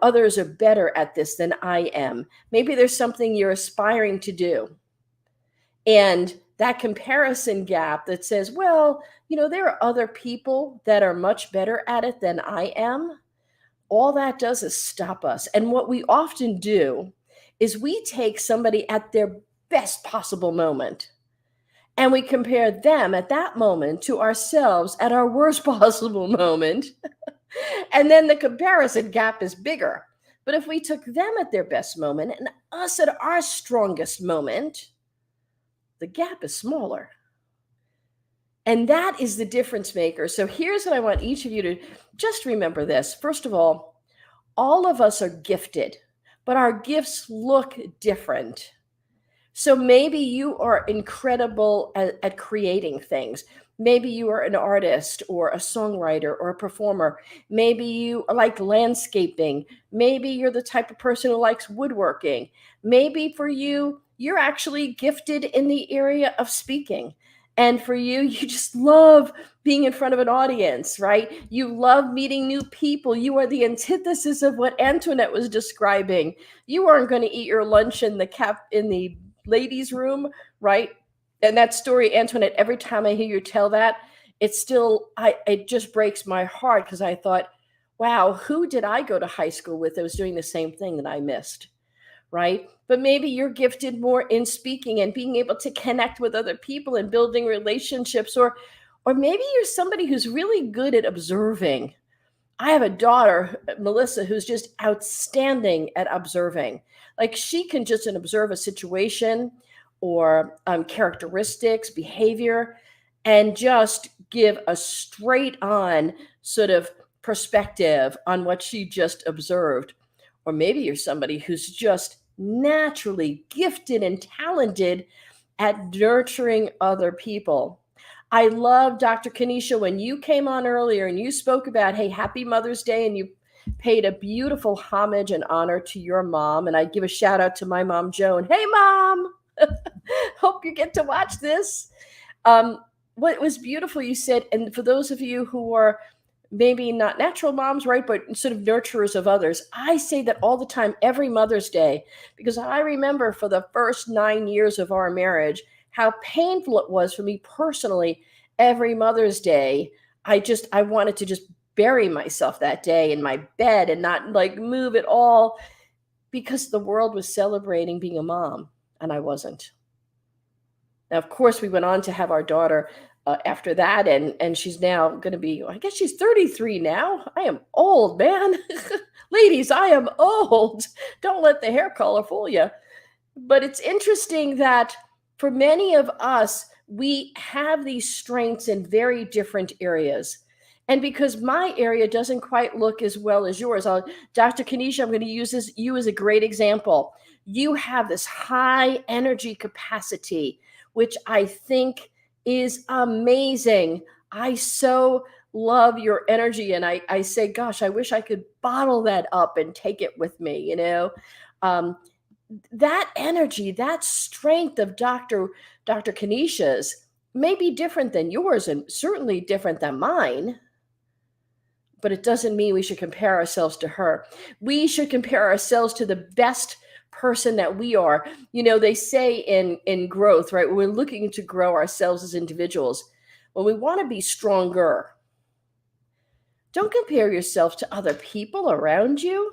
Others are better at this than I am. Maybe there's something you're aspiring to do. And that comparison gap that says, well, there are other people that are much better at it than I am. All that does is stop us. And what we often do is we take somebody at their best possible moment and we compare them at that moment to ourselves at our worst possible moment. And then the comparison gap is bigger. But if we took them at their best moment and us at our strongest moment, the gap is smaller. And that is the difference maker. So here's what I want each of you to just remember this. First of all of us are gifted, but our gifts look different. So maybe you are incredible at creating things. Maybe you are an artist or a songwriter or a performer. Maybe you like landscaping. Maybe you're the type of person who likes woodworking. Maybe for you, you're actually gifted in the area of speaking. And for you, you just love being in front of an audience, right? You love meeting new people. You are the antithesis of what Antoinette was describing. You aren't going to eat your lunch in the ladies' room, right? And that story, Antoinette, every time I hear you tell that, it just breaks my heart because I thought, wow, who did I go to high school with that was doing the same thing that I missed, right? But maybe you're gifted more in speaking and being able to connect with other people and building relationships, or maybe you're somebody who's really good at observing. I have a daughter, Melissa, who's just outstanding at observing. Like she can just observe a situation or characteristics, behavior, and just give a straight on sort of perspective on what she just observed. Or maybe you're somebody who's just naturally gifted and talented at nurturing other people. I love Dr. Kanisha when you came on earlier and you spoke about, hey, happy Mother's Day, and you paid a beautiful homage and honor to your mom. And I give a shout out to my mom, Joan. Hey, Mom, hope you get to watch this. What was beautiful, you said, and for those of you who are maybe not natural moms, right, but sort of nurturers of others, I say that all the time, every Mother's Day, because I remember for the first 9 years of our marriage, how painful it was for me personally. Every Mother's Day, I wanted to just bury myself that day in my bed and not like move at all because the world was celebrating being a mom and I wasn't. Now, of course, we went on to have our daughter after that, and she's now going to be, I guess she's 33 now. I am old, man. Ladies, I am old. Don't let the hair color fool you. But it's interesting that for many of us, we have these strengths in very different areas. And because my area doesn't quite look as well as yours, Dr. Kanisha, I'm going to use you as a great example. You have this high energy capacity, which I think is amazing. I so love your energy. And I say, gosh, I wish I could bottle that up and take it with me, that energy, that strength of Dr. Kanisha's may be different than yours and certainly different than mine, but it doesn't mean we should compare ourselves to her. We should compare ourselves to the best person that we are. They say in growth, right? We're looking to grow ourselves as individuals. When we want to be stronger, don't compare yourself to other people around you.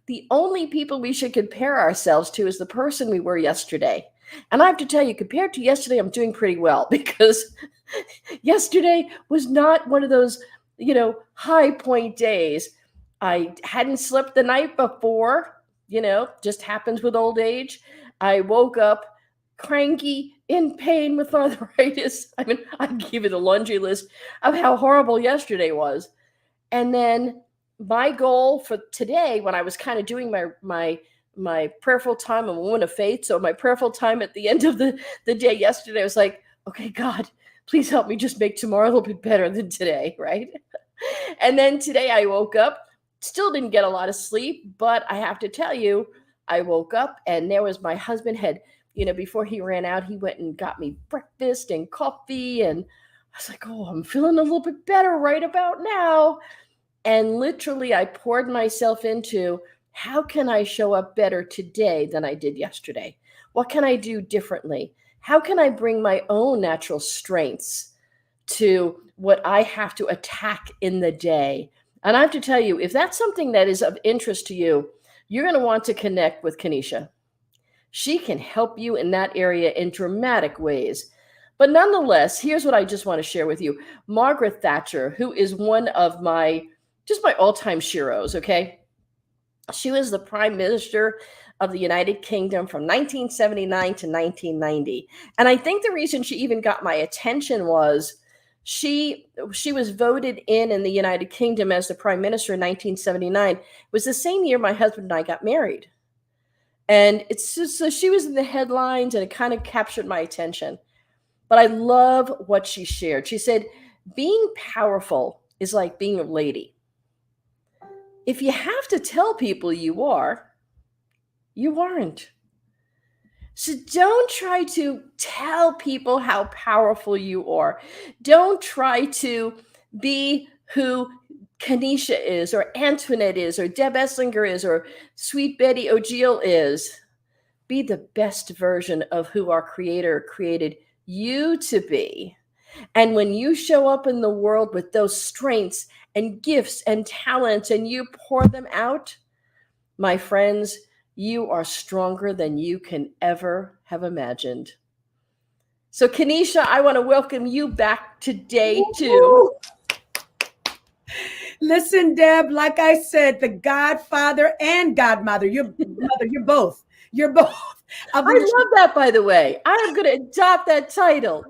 The only people we should compare ourselves to is the person we were yesterday. And I have to tell you, compared to yesterday, I'm doing pretty well because yesterday was not one of those, high point days. I hadn't slept the night before, just happens with old age. I woke up cranky, in pain with arthritis. I mean, I give you the laundry list of how horrible yesterday was. And then my goal for today, when I was kind of doing my prayerful time, I'm a woman of faith, so my prayerful time at the end of the day yesterday, I was like, okay, God, please help me just make tomorrow a little bit better than today, right? And then today I woke up Still didn't get a lot of sleep, but I have to tell you, I woke up and there was my husband had, before he ran out, he went and got me breakfast and coffee. And I was like, oh, I'm feeling a little bit better right about now. And literally I poured myself into, how can I show up better today than I did yesterday? What can I do differently? How can I bring my own natural strengths to what I have to attack in the day? And I have to tell you, if that's something that is of interest to you, you're going to want to connect with Kenesha. She can help you in that area in dramatic ways. But nonetheless, here's what I just want to share with you. Margaret Thatcher, who is one of my all-time sheroes, okay? She was the Prime Minister of the United Kingdom from 1979 to 1990. And I think the reason she even got my attention was she was voted in the United Kingdom as the Prime Minister in 1979. It was the same year my husband and I got married. And it's just, so she was in the headlines and it kind of captured my attention. But I love what she shared. She said, being powerful is like being a lady. If you have to tell people you are, you aren't. So don't try to tell people how powerful you are. Don't try to be who Kenesha is, or Antoinette is, or Deb Esslinger is, or Sweet Betty O'Giel is. Be the best version of who our Creator created you to be. And when you show up in the world with those strengths and gifts and talents and you pour them out, my friends, you are stronger than you can ever have imagined. So Kenesha, I want to welcome you back today too. Listen, Deb, like I said, the godfather and godmother, you're both. You're both. I love that, by the way. I am going to adopt that title.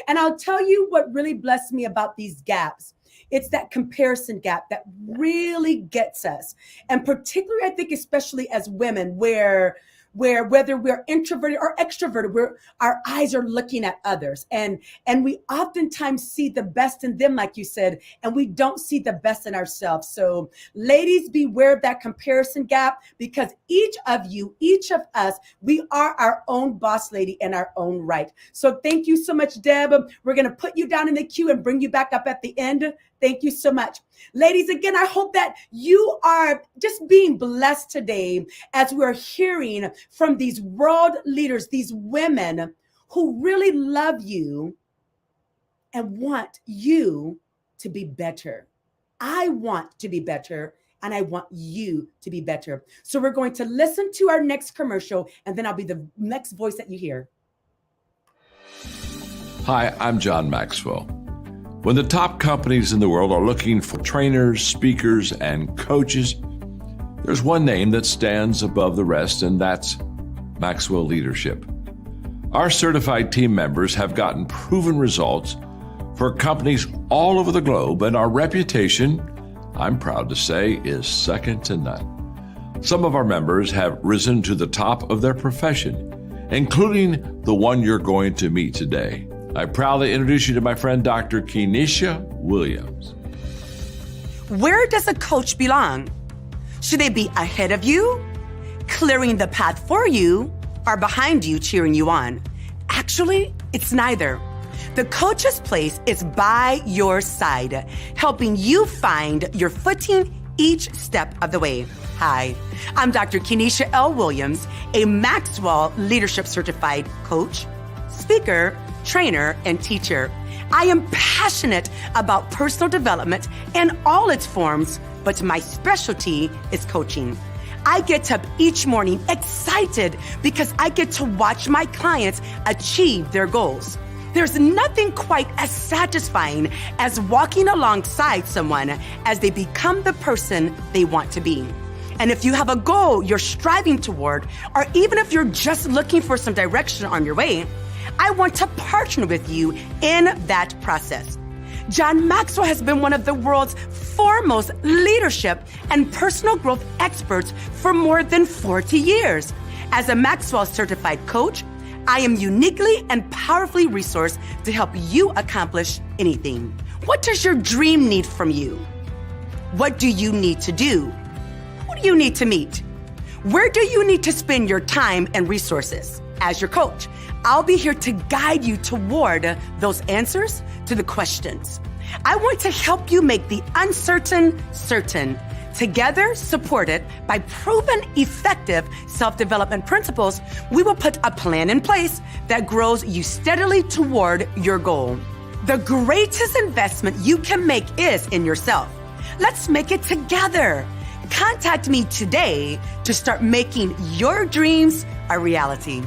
And I'll tell you what really blessed me about these gaps. It's that comparison gap that really gets us. And particularly, I think, especially as women, where whether we're introverted or extroverted, our eyes are looking at others. And we oftentimes see the best in them, like you said, and we don't see the best in ourselves. So ladies, beware of that comparison gap, because each of us, we are our own boss lady in our own right. So thank you so much, Deb. We're going to put you down in the queue and bring you back up at the end. Thank you so much. Ladies, again, I hope that you are just being blessed today as we're hearing from these world leaders, these women who really love you and want you to be better. I want to be better, and I want you to be better. So we're going to listen to our next commercial, and then I'll be the next voice that you hear. Hi, I'm John Maxwell. When the top companies in the world are looking for trainers, speakers, and coaches, there's one name that stands above the rest, and that's Maxwell Leadership. Our certified team members have gotten proven results for companies all over the globe, and our reputation, I'm proud to say, is second to none. Some of our members have risen to the top of their profession, including the one you're going to meet today. I proudly introduce you to my friend, Dr. Kenesha Williams. Where does a coach belong? Should they be ahead of you, clearing the path for you, or behind you, cheering you on? Actually, it's neither. The coach's place is by your side, helping you find your footing each step of the way. Hi, I'm Dr. Kenesha L. Williams, a Maxwell Leadership Certified coach, speaker, trainer, and teacher. I am passionate about personal development in all its forms, but my specialty is coaching. I get up each morning excited because I get to watch my clients achieve their goals. There's nothing quite as satisfying as walking alongside someone as they become the person they want to be. And if you have a goal you're striving toward, or even if you're just looking for some direction on your way, I want to partner with you in that process. John Maxwell has been one of the world's foremost leadership and personal growth experts for more than 40 years. As a Maxwell certified coach, I am uniquely and powerfully resourced to help you accomplish anything. What does your dream need from you? What do you need to do? Who do you need to meet? Where do you need to spend your time and resources? As your coach, I'll be here to guide you toward those answers to the questions. I want to help you make the uncertain certain. Together, supported by proven effective self-development principles, we will put a plan in place that grows you steadily toward your goal. The greatest investment you can make is in yourself. Let's make it together. Contact me today to start making your dreams a reality.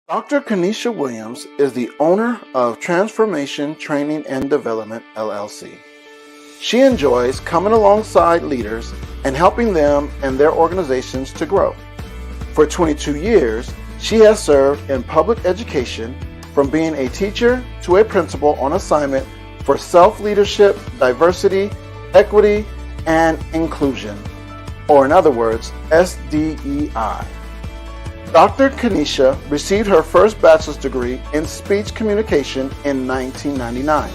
Dr. Kenesha Williams is the owner of Transformation Training and Development, LLC. She enjoys coming alongside leaders and helping them and their organizations to grow. For 22 years, she has served in public education, from being a teacher to a principal on assignment for self-leadership, diversity, equity, and inclusion, or in other words, SDEI. Dr. Kenesha received her first bachelor's degree in speech communication in 1999,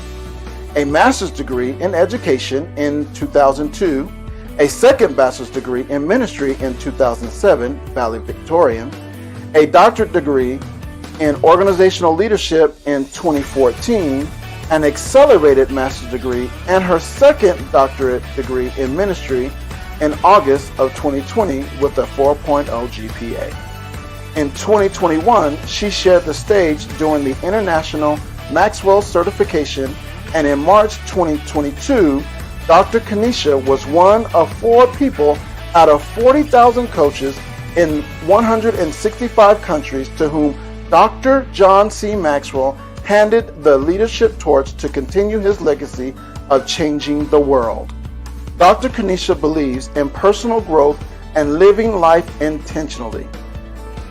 a master's degree in education in 2002, a second bachelor's degree in ministry in 2007, valedictorian, a doctorate degree in organizational leadership in 2014, an accelerated master's degree, and her second doctorate degree in ministry in August of 2020 with a 4.0 GPA. In 2021, she shared the stage during the International Maxwell Certification, and in March 2022, Dr. Kenesha was one of 4 people out of 40,000 coaches in 165 countries to whom Dr. John C. Maxwell handed the leadership torch to continue his legacy of changing the world. Dr. Kenesha believes in personal growth and living life intentionally.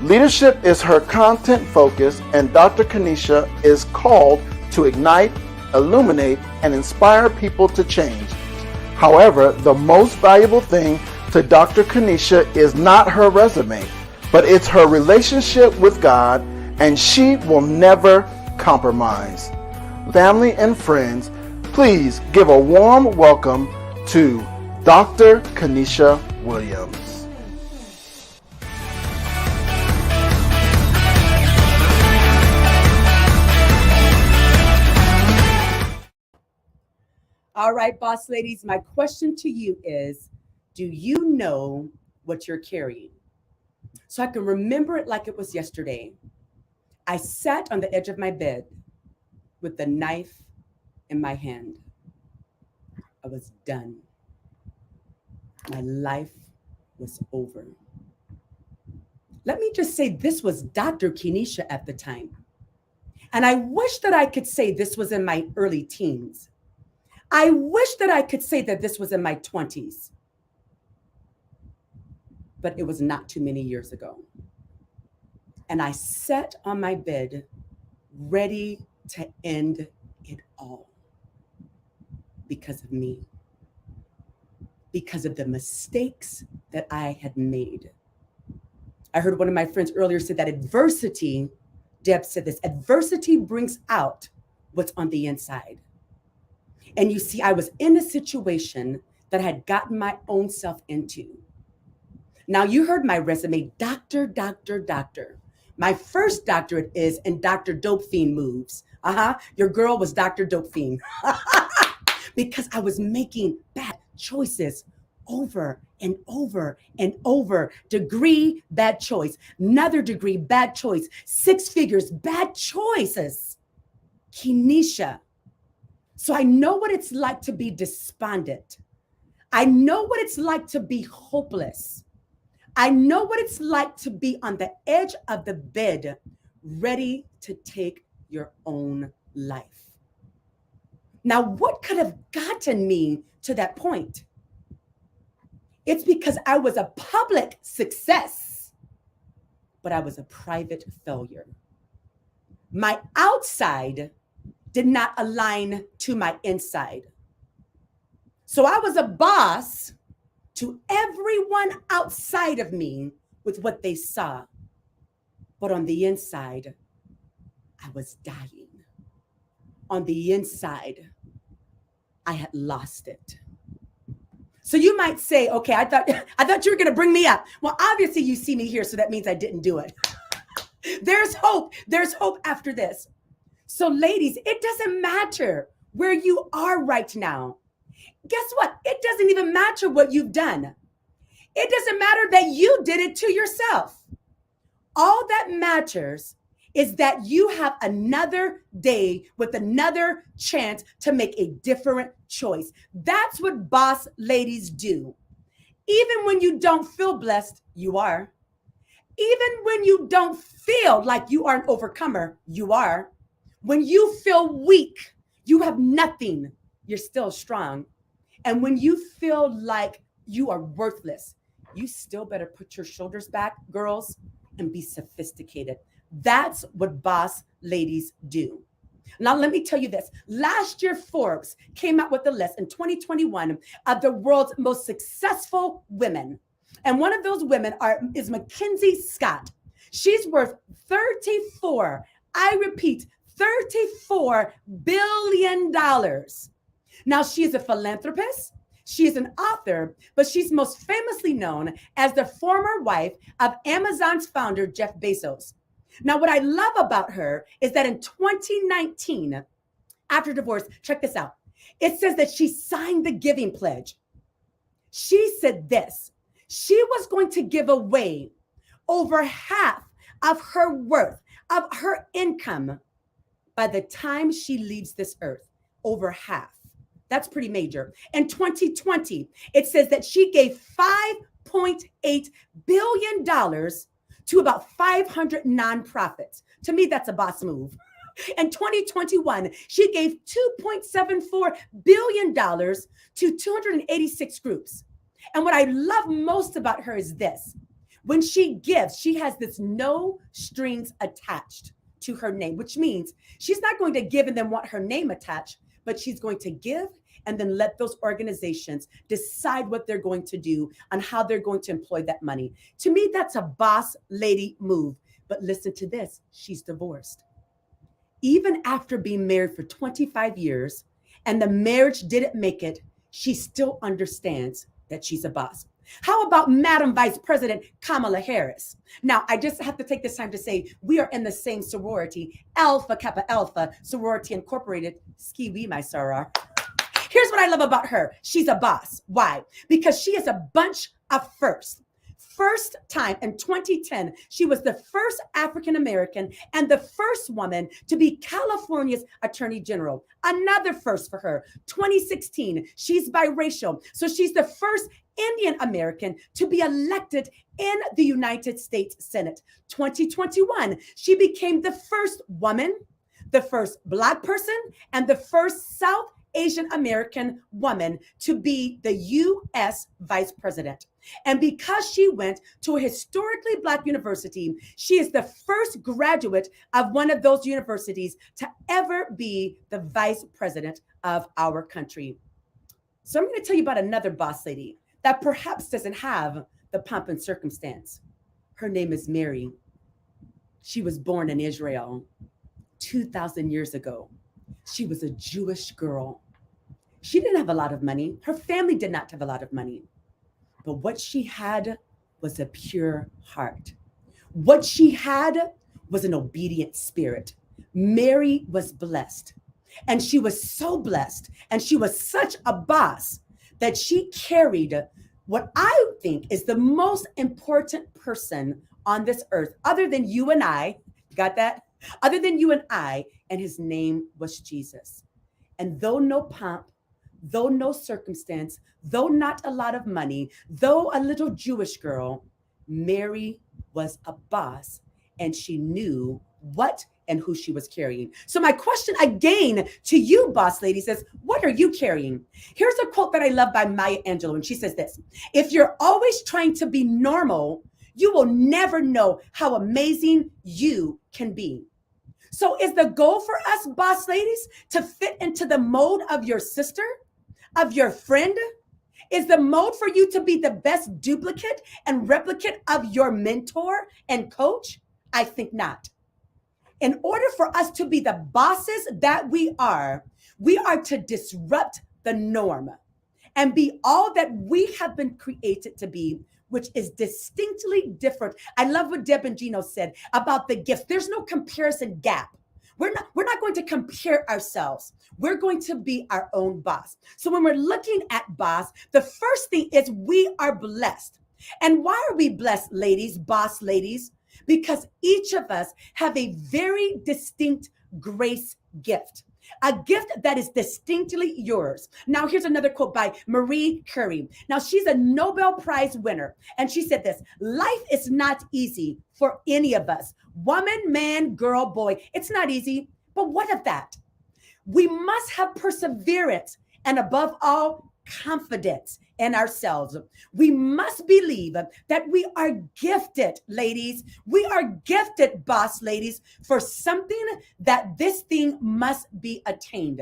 Leadership is her content focus, and Dr. Kenesha is called to ignite, illuminate, and inspire people to change. However, the most valuable thing to Dr. Kenesha is not her resume, but it's her relationship with God, and she will never compromise. Family and friends, please give a warm welcome to Dr. Kenesha Williams. All right, boss ladies, my question to you is, do you know what you're carrying? So I can remember it like it was yesterday. I sat on the edge of my bed with the knife in my hand. I was done. My life was over. Let me just say, this was Dr. Kenesha at the time. And I wish that I could say this was in my early teens. I wish that I could say that this was in my 20s, but it was not too many years ago. And I sat on my bed ready to end it all because of me, because of the mistakes that I had made. I heard one of my friends earlier say that adversity, Deb said this, adversity brings out what's on the inside. And you see, I was in a situation that I had gotten my own self into. Now, you heard my resume, doctor. My first doctorate is in Dr. Dope Fiend moves. Your girl was Dr. Dope Fiend. Because I was making bad choices over and over and over. Degree, bad choice. Another degree, bad choice. 6 figures, bad choices. Kenesha. So I know what it's like to be despondent. I know what it's like to be hopeless. I know what it's like to be on the edge of the bed, ready to take your own life. Now, what could have gotten me to that point? It's because I was a public success, but I was a private failure. My outside did not align to my inside. So I was a boss to everyone outside of me with what they saw. But on the inside, I was dying. On the inside, I had lost it. So you might say, okay, I thought you were going to bring me up. Well, obviously you see me here, so that means I didn't do it. There's hope. There's hope after this. So ladies, it doesn't matter where you are right now. Guess what? It doesn't even matter what you've done. It doesn't matter that you did it to yourself. All that matters is that you have another day with another chance to make a different choice. That's what boss ladies do. Even when you don't feel blessed, you are. Even when you don't feel like you are an overcomer, you are. When you feel weak, you have nothing, you're still strong. And when you feel like you are worthless, you still better put your shoulders back, girls, and be sophisticated. That's what boss ladies do. Now, let me tell you this. Last year, Forbes came out with a list in 2021 of the world's most successful women. And one of those women is Mackenzie Scott. She's worth I repeat, $34 billion. Now, she is a philanthropist. She is an author, but she's most famously known as the former wife of Amazon's founder, Jeff Bezos. Now, what I love about her is that in 2019, after divorce, check this out. It says that she signed the giving pledge. She said this. She was going to give away over half of her worth, of her income, by the time she leaves this earth. Over half. That's pretty major. In 2020, it says that she gave $5.8 billion to about 500 nonprofits. To me, that's a boss move. In 2021, she gave $2.74 billion to 286 groups. And what I love most about her is this. When she gives, she has this no strings attached to her name, which means she's not going to give and then want her name attached, but she's going to give and then let those organizations decide what they're going to do and how they're going to employ that money. To me, that's a boss lady move. But listen to this, she's divorced. Even after being married for 25 years and the marriage didn't make it, she still understands that she's a boss. How about Madam Vice President Kamala Harris? Now, I just have to take this time to say we are in the same sorority, Alpha Kappa Alpha, Sorority Incorporated, Ski-Wee, my soror. Here's what I love about her. She's a boss. Why? Because she is a bunch of firsts. First time in 2010, she was the first African-American and the first woman to be California's Attorney General. Another first for her. 2016, she's biracial. So she's the first Indian American to be elected in the United States Senate. 2021, she became the first woman, the first Black person, and the first South Asian American woman to be the U.S. Vice President. And because she went to a historically Black university, she is the first graduate of one of those universities to ever be the Vice President of our country. So I'm going to tell you about another boss lady that perhaps doesn't have the pomp and circumstance. Her name is Mary. She was born in Israel 2,000 years ago. She was a Jewish girl. She didn't have a lot of money. Her family did not have a lot of money. But what she had was a pure heart. What she had was an obedient spirit. Mary was blessed. And she was so blessed. And she was such a boss that she carried what I think is the most important person on this earth, other than you and I. Got that? Other than you and I. And his name was Jesus. And though no pomp, though no circumstance, though not a lot of money, though a little Jewish girl, Mary was a boss, and she knew what and who she was carrying. So my question again to you, boss ladies, is what are you carrying? Here's a quote that I love by Maya Angelou, and she says this: if you're always trying to be normal, you will never know how amazing you can be. So is the goal for us, boss ladies, to fit into the mold of your sister, of your friend? Is the mode for you to be the best duplicate and replicate of your mentor and coach? I think not. In order for us to be the bosses that we are to disrupt the norm and be all that we have been created to be, which is distinctly different. I love what Deb and Gino said about the gift. There's no comparison gap. We're not going to compare ourselves. We're going to be our own boss. So when we're looking at boss, the first thing is we are blessed. And why are we blessed, ladies, boss ladies? Because each of us have a very distinct grace gift, a gift that is distinctly yours. Now, here's another quote by Marie Curie. Now, she's a Nobel Prize winner. And she said this: life is not easy for any of us. Woman, man, girl, boy. It's not easy. But what of that? We must have perseverance and, above all, confidence in ourselves. We must believe that we are gifted, ladies. We are gifted, boss ladies, for something that this thing must be attained.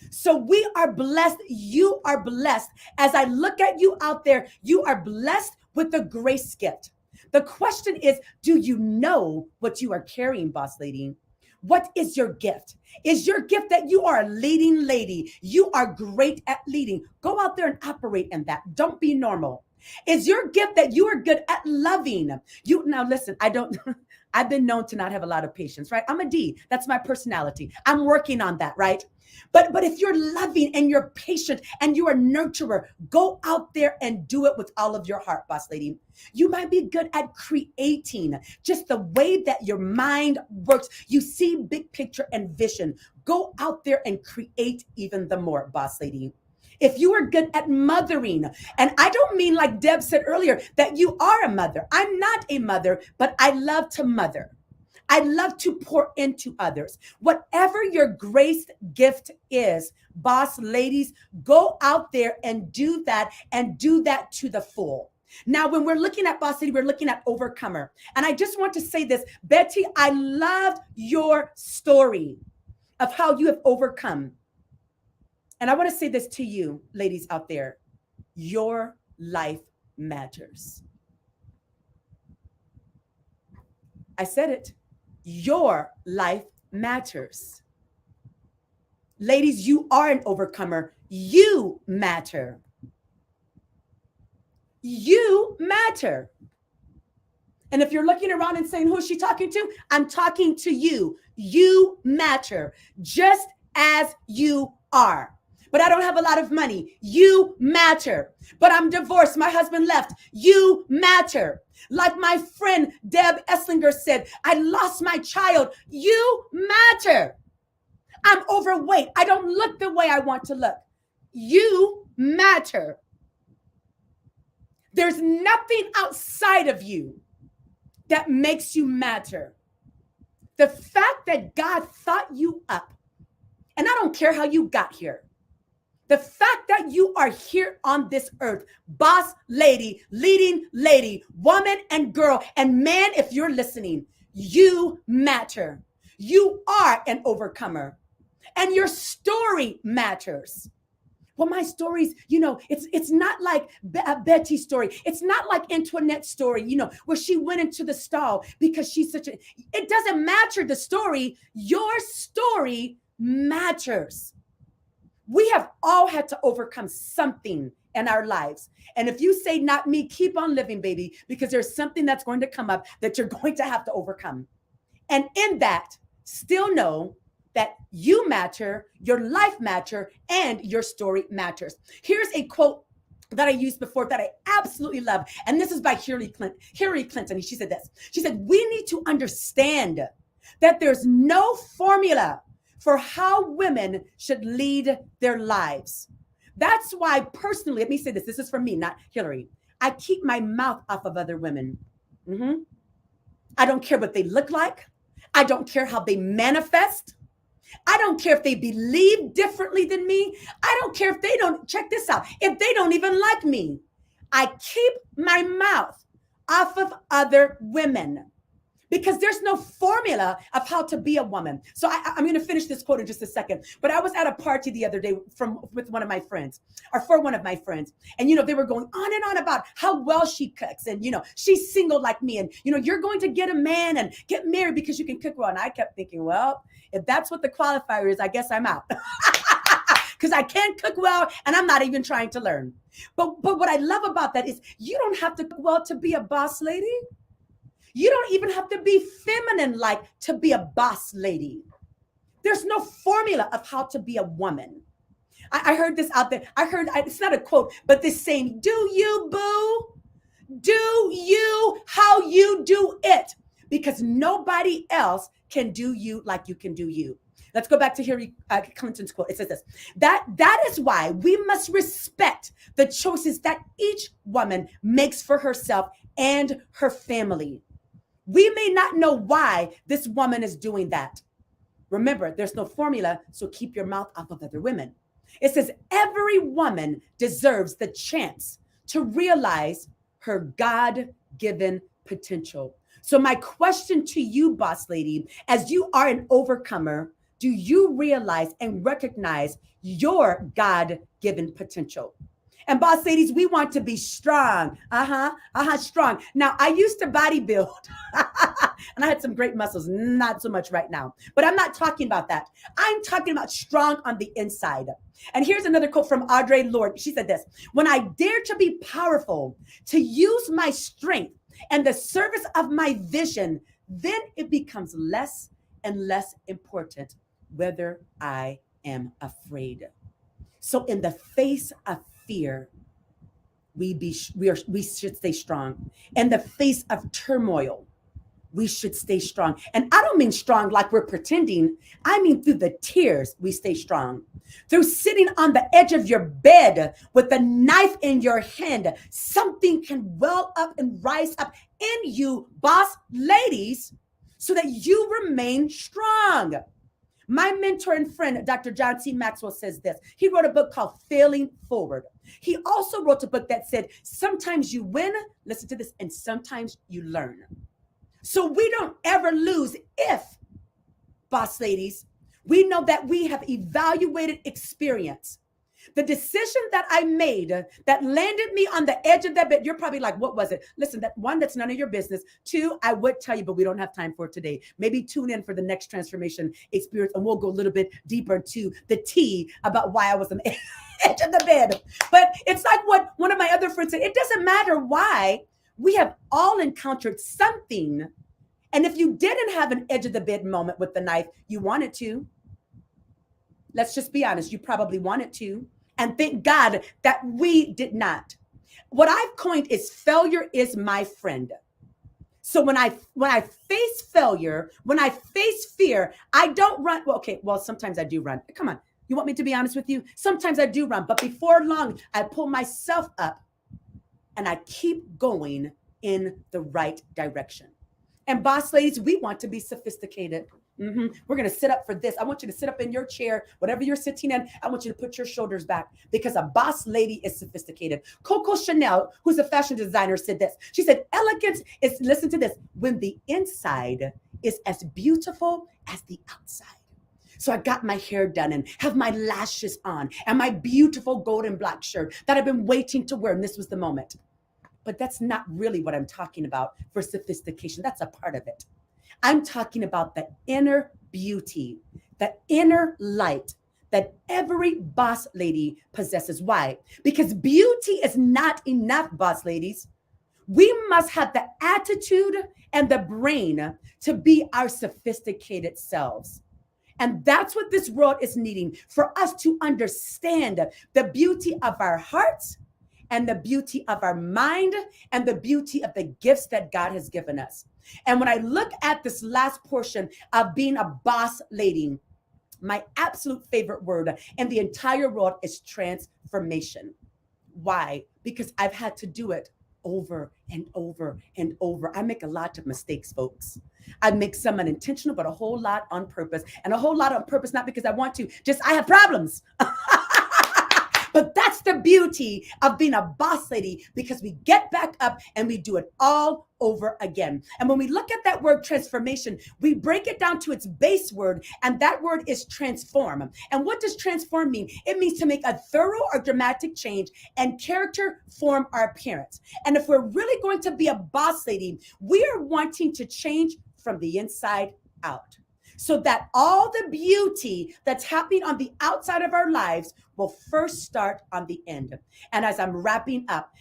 So we are blessed. You are blessed. As I look at you out there, you are blessed with the grace gift. The question is, do you know what you are carrying, boss lady? What is your gift? Is your gift that you are a leading lady? You are great at leading. Go out there and operate in that. Don't be normal. Is your gift that you are good at loving? Now listen, I've been known to not have a lot of patience, right? I'm a D. That's my personality. I'm working on that, right? But if you're loving and you're patient and you're a nurturer, go out there and do it with all of your heart, boss lady. You might be good at creating, just the way that your mind works. You see big picture and vision. Go out there and create even the more, boss lady. If you are good at mothering, and I don't mean like Deb said earlier, that you are a mother. I'm not a mother, but I love to mother. I love to pour into others. Whatever your grace gift is, boss ladies, go out there and do that to the full. Now, when we're looking at boss lady, we're looking at overcomer. And I just want to say this, Betty, I loved your story of how you have overcome. And I want to say this to you, ladies out there, your life matters. I said it. Your life matters. Ladies, you are an overcomer. You matter. You matter. And if you're looking around and saying, who is she talking to? I'm talking to you. You matter just as you are. But I don't have a lot of money. You matter. But I'm divorced. My husband left. You matter. Like my friend Deb Esslinger said, I lost my child. You matter. I'm overweight. I don't look the way I want to look. You matter. There's nothing outside of you that makes you matter. The fact that God thought you up, and I don't care how you got here. The fact that you are here on this earth, boss lady, leading lady, woman and girl, and man, if you're listening, you matter. You are an overcomer, and your story matters. Well, my stories, it's not like Betty's story. It's not like Antoinette's story, where she went into the stall because she's it doesn't matter the story. Your story matters. We have all had to overcome something in our lives. And if you say, not me, keep on living, baby, because there's something that's going to come up that you're going to have to overcome. And in that, still know that you matter, your life matter, and your story matters. Here's a quote that I used before that I absolutely love. And this is by Hillary Clinton. She said this. She said, we need to understand that there's no formula for how women should lead their lives. That's why personally, let me say this. This is for me, not Hillary. I keep my mouth off of other women. I don't care what they look like. I don't care how they manifest. I don't care if they believe differently than me. I don't care if they don't, check this out, if they don't even like me. I keep my mouth off of other women because there's no formula of how to be a woman. So I'm going to finish this quote in just a second. But I was at a party the other day with one of my friends, or for one of my friends, and they were going on and on about how well she cooks, and she's single like me, and you're going to get a man and get married because you can cook well. And I kept thinking, well, if that's what the qualifier is, I guess I'm out. Because I can't cook well, and I'm not even trying to learn. But what I love about that is you don't have to cook well to be a boss lady. You don't even have to be feminine like to be a boss lady. There's no formula of how to be a woman. I heard this out there. It's not a quote, but this saying, do you, boo? Do you how you do it? Because nobody else can do you like you can do you. Let's go back to Hillary Clinton's quote. It says this, that is why we must respect the choices that each woman makes for herself and her family. We may not know why this woman is doing that. Remember, there's no formula, so keep your mouth off of other women. It says every woman deserves the chance to realize her God-given potential. So my question to you, boss lady, as you are an overcomer, do you realize and recognize your God-given potential? And boss ladies, we want to be strong. Strong. Now, I used to bodybuild and I had some great muscles, not so much right now, but I'm not talking about that. I'm talking about strong on the inside. And here's another quote from Audre Lorde. She said this, when I dare to be powerful, to use my strength and the service of my vision, then it becomes less and less important whether I am afraid. So in the face of fear, we should stay strong. In the face of turmoil, we should stay strong. And I don't mean strong like we're pretending. I mean through the tears, we stay strong. Through sitting on the edge of your bed with a knife in your hand, something can well up and rise up in you, boss ladies, so that you remain strong. My mentor and friend, Dr. John C. Maxwell, says this. He wrote a book called Failing Forward. He also wrote a book that said, sometimes you win, listen to this, and sometimes you learn. So we don't ever lose if, boss ladies, we know that we have evaluated experience. The decision that I made that landed me on the edge of that bed, you're probably like, what was it? Listen, that one, that's none of your business. Two, I would tell you, but we don't have time for it today. Maybe tune in for the next transformation experience and we'll go a little bit deeper into the tea about why I was on the edge of the bed. But it's like what one of my other friends said, it doesn't matter why. We have all encountered something. And if you didn't have an edge of the bed moment with the knife, you wanted to. Let's just be honest. You probably wanted to. And thank God that we did not. What I've coined is failure is my friend. So when I face failure, when I face fear, I don't run. Well, sometimes I do run. Come on. You want me to be honest with you? Sometimes I do run. But before long, I pull myself up and I keep going in the right direction. And boss ladies, we want to be sophisticated. We're going to sit up for this. I want you to sit up in your chair, whatever you're sitting in. I want you to put your shoulders back because a boss lady is sophisticated. Coco Chanel, who's a fashion designer, said this. She said, elegance is, listen to this, when the inside is as beautiful as the outside. So I got my hair done and have my lashes on and my beautiful golden black shirt that I've been waiting to wear. And this was the moment. But that's not really what I'm talking about for sophistication. That's a part of it. I'm talking about the inner beauty, the inner light that every boss lady possesses. Why? Because beauty is not enough, boss ladies. We must have the attitude and the brain to be our sophisticated selves. And that's what this world is needing, for us to understand the beauty of our hearts and the beauty of our mind and the beauty of the gifts that God has given us. And when I look at this last portion of being a boss lady, my absolute favorite word in the entire world is transformation. Why? Because I've had to do it over and over and over. I make a lot of mistakes, folks. I make some unintentional, but a whole lot on purpose. And a whole lot on purpose, not because I want to, just I have problems. But that's the beauty of being a boss lady, because we get back up and we do it all over again. And when we look at that word transformation, we break it down to its base word, and that word is transform. And what does transform mean? It means to make a thorough or dramatic change and character form our appearance. And if we're really going to be a boss lady, we are wanting to change from the inside out, so that all the beauty that's happening on the outside of our lives will first start on the end. And as I'm wrapping up,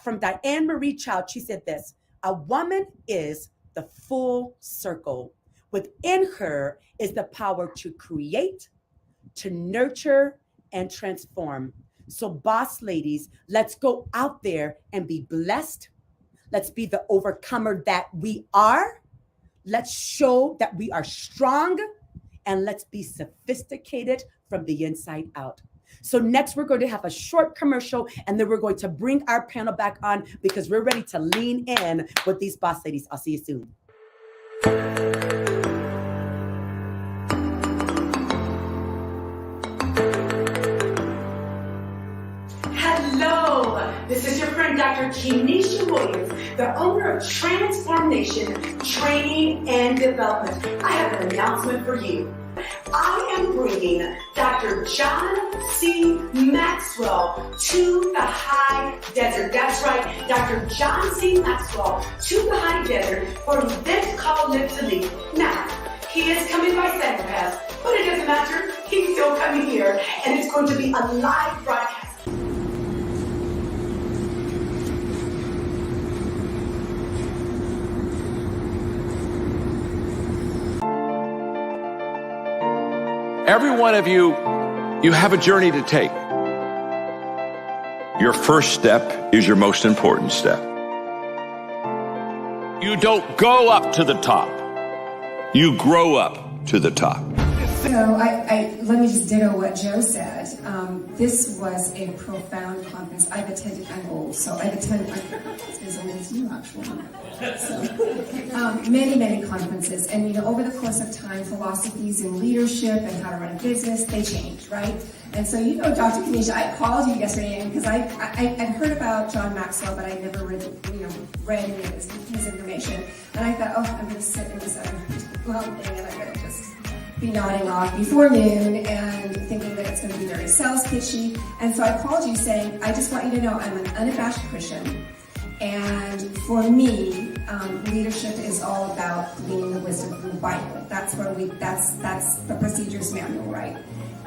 from Diane Marie Child, she said this: a woman is the full circle. Within her is the power to create, to nurture, and transform. So boss ladies, let's go out there and be blessed. Let's be the overcomer that we are. Let's show that we are strong, and let's be sophisticated from the inside out. So next, we're going to have a short commercial, and then we're going to bring our panel back on, because we're ready to lean in with these boss ladies. I'll see you soon. Hello, this is your friend, Dr. Kenesha Williams, the owner of Transformation Training and Development. I have an announcement for you. I am bringing Dr. John C. Maxwell to the high desert. That's right, Dr. John C. Maxwell to the high desert for an event called Live to Lead. Now, he is coming by Santa Pass, but it doesn't matter. He's still coming here, and it's going to be a live broadcast. Every one of you have a journey to take. Your first step is your most important step. You don't go up to the top. You grow up to the top. So let me just ditto what Joe said. This was a profound conference. I've attended, I'm old, so I've attended, I'm as old as you actually. So, many conferences. And over the course of time, philosophies in leadership and how to run a business, they change, right? And so, Dr. Kenesha, I called you yesterday because I had heard about John Maxwell, but I never read any of his information. And I thought, I'm going to sit in this other thing, and I'm going to just be nodding off before noon and thinking that it's going to be very sales pitchy. And so I called you saying, I just want you to know I'm an unabashed Christian. And for me, leadership is all about gleaning the wisdom from the Bible. That's the procedures manual, right?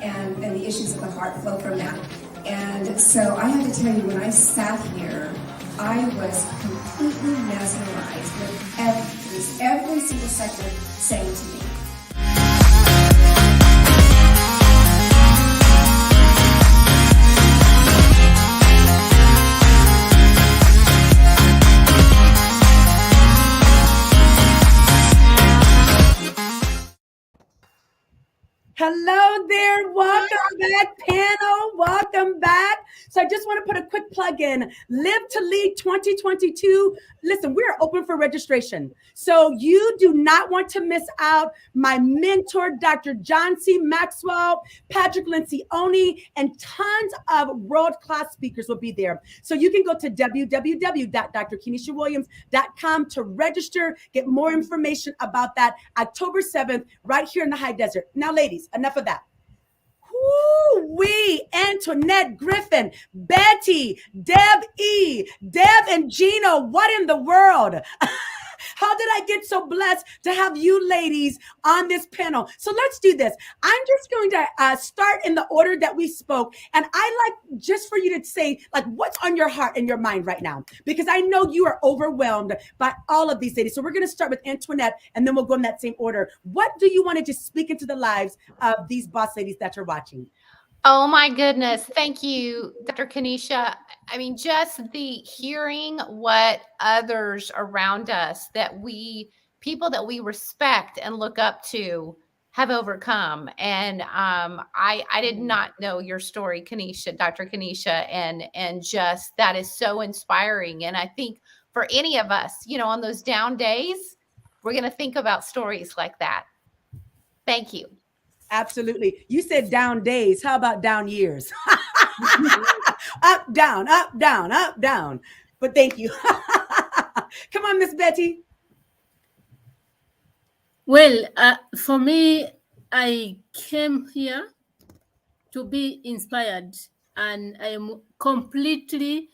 And the issues of the heart flow from that. And so I have to tell you, when I sat here, I was completely mesmerized with every single second saying to me, Hello there. Welcome back, panel. Welcome back. So I just want to put a quick plug in. Live to Lead 2022. Listen, we're open for registration. So you do not want to miss out. My mentor, Dr. John C. Maxwell, Patrick Lencioni, and tons of world-class speakers will be there. So you can go to www.drkeneshawilliams.com to register, get more information about that. October 7th, right here in the high desert. Now, ladies, enough of that. Woo-wee, Antoinette Griffin, Betty, Deb E, Deb and Gino, what in the world? How did I get so blessed to have you ladies on this panel? So let's do this. I'm just going to start in the order that we spoke. And I like just for you to say, like, what's on your heart and your mind right now? Because I know you are overwhelmed by all of these ladies. So we're going to start with Antoinette, and then we'll go in that same order. What do you want to just speak into the lives of these boss ladies that you're watching? Oh my goodness. Thank you, Dr. Kenesha. I mean, just the hearing what others around us people that we respect and look up to have overcome. And I did not know your story, Kenesha, Dr. Kenesha, and just that is so inspiring. And I think for any of us, on those down days, we're going to think about stories like that. Thank you. Absolutely. You said down days. How about down years? Up, down, up, down, up, down. But thank you. Come on, Miss Betty. Well, for me, I came here to be inspired, and I am completely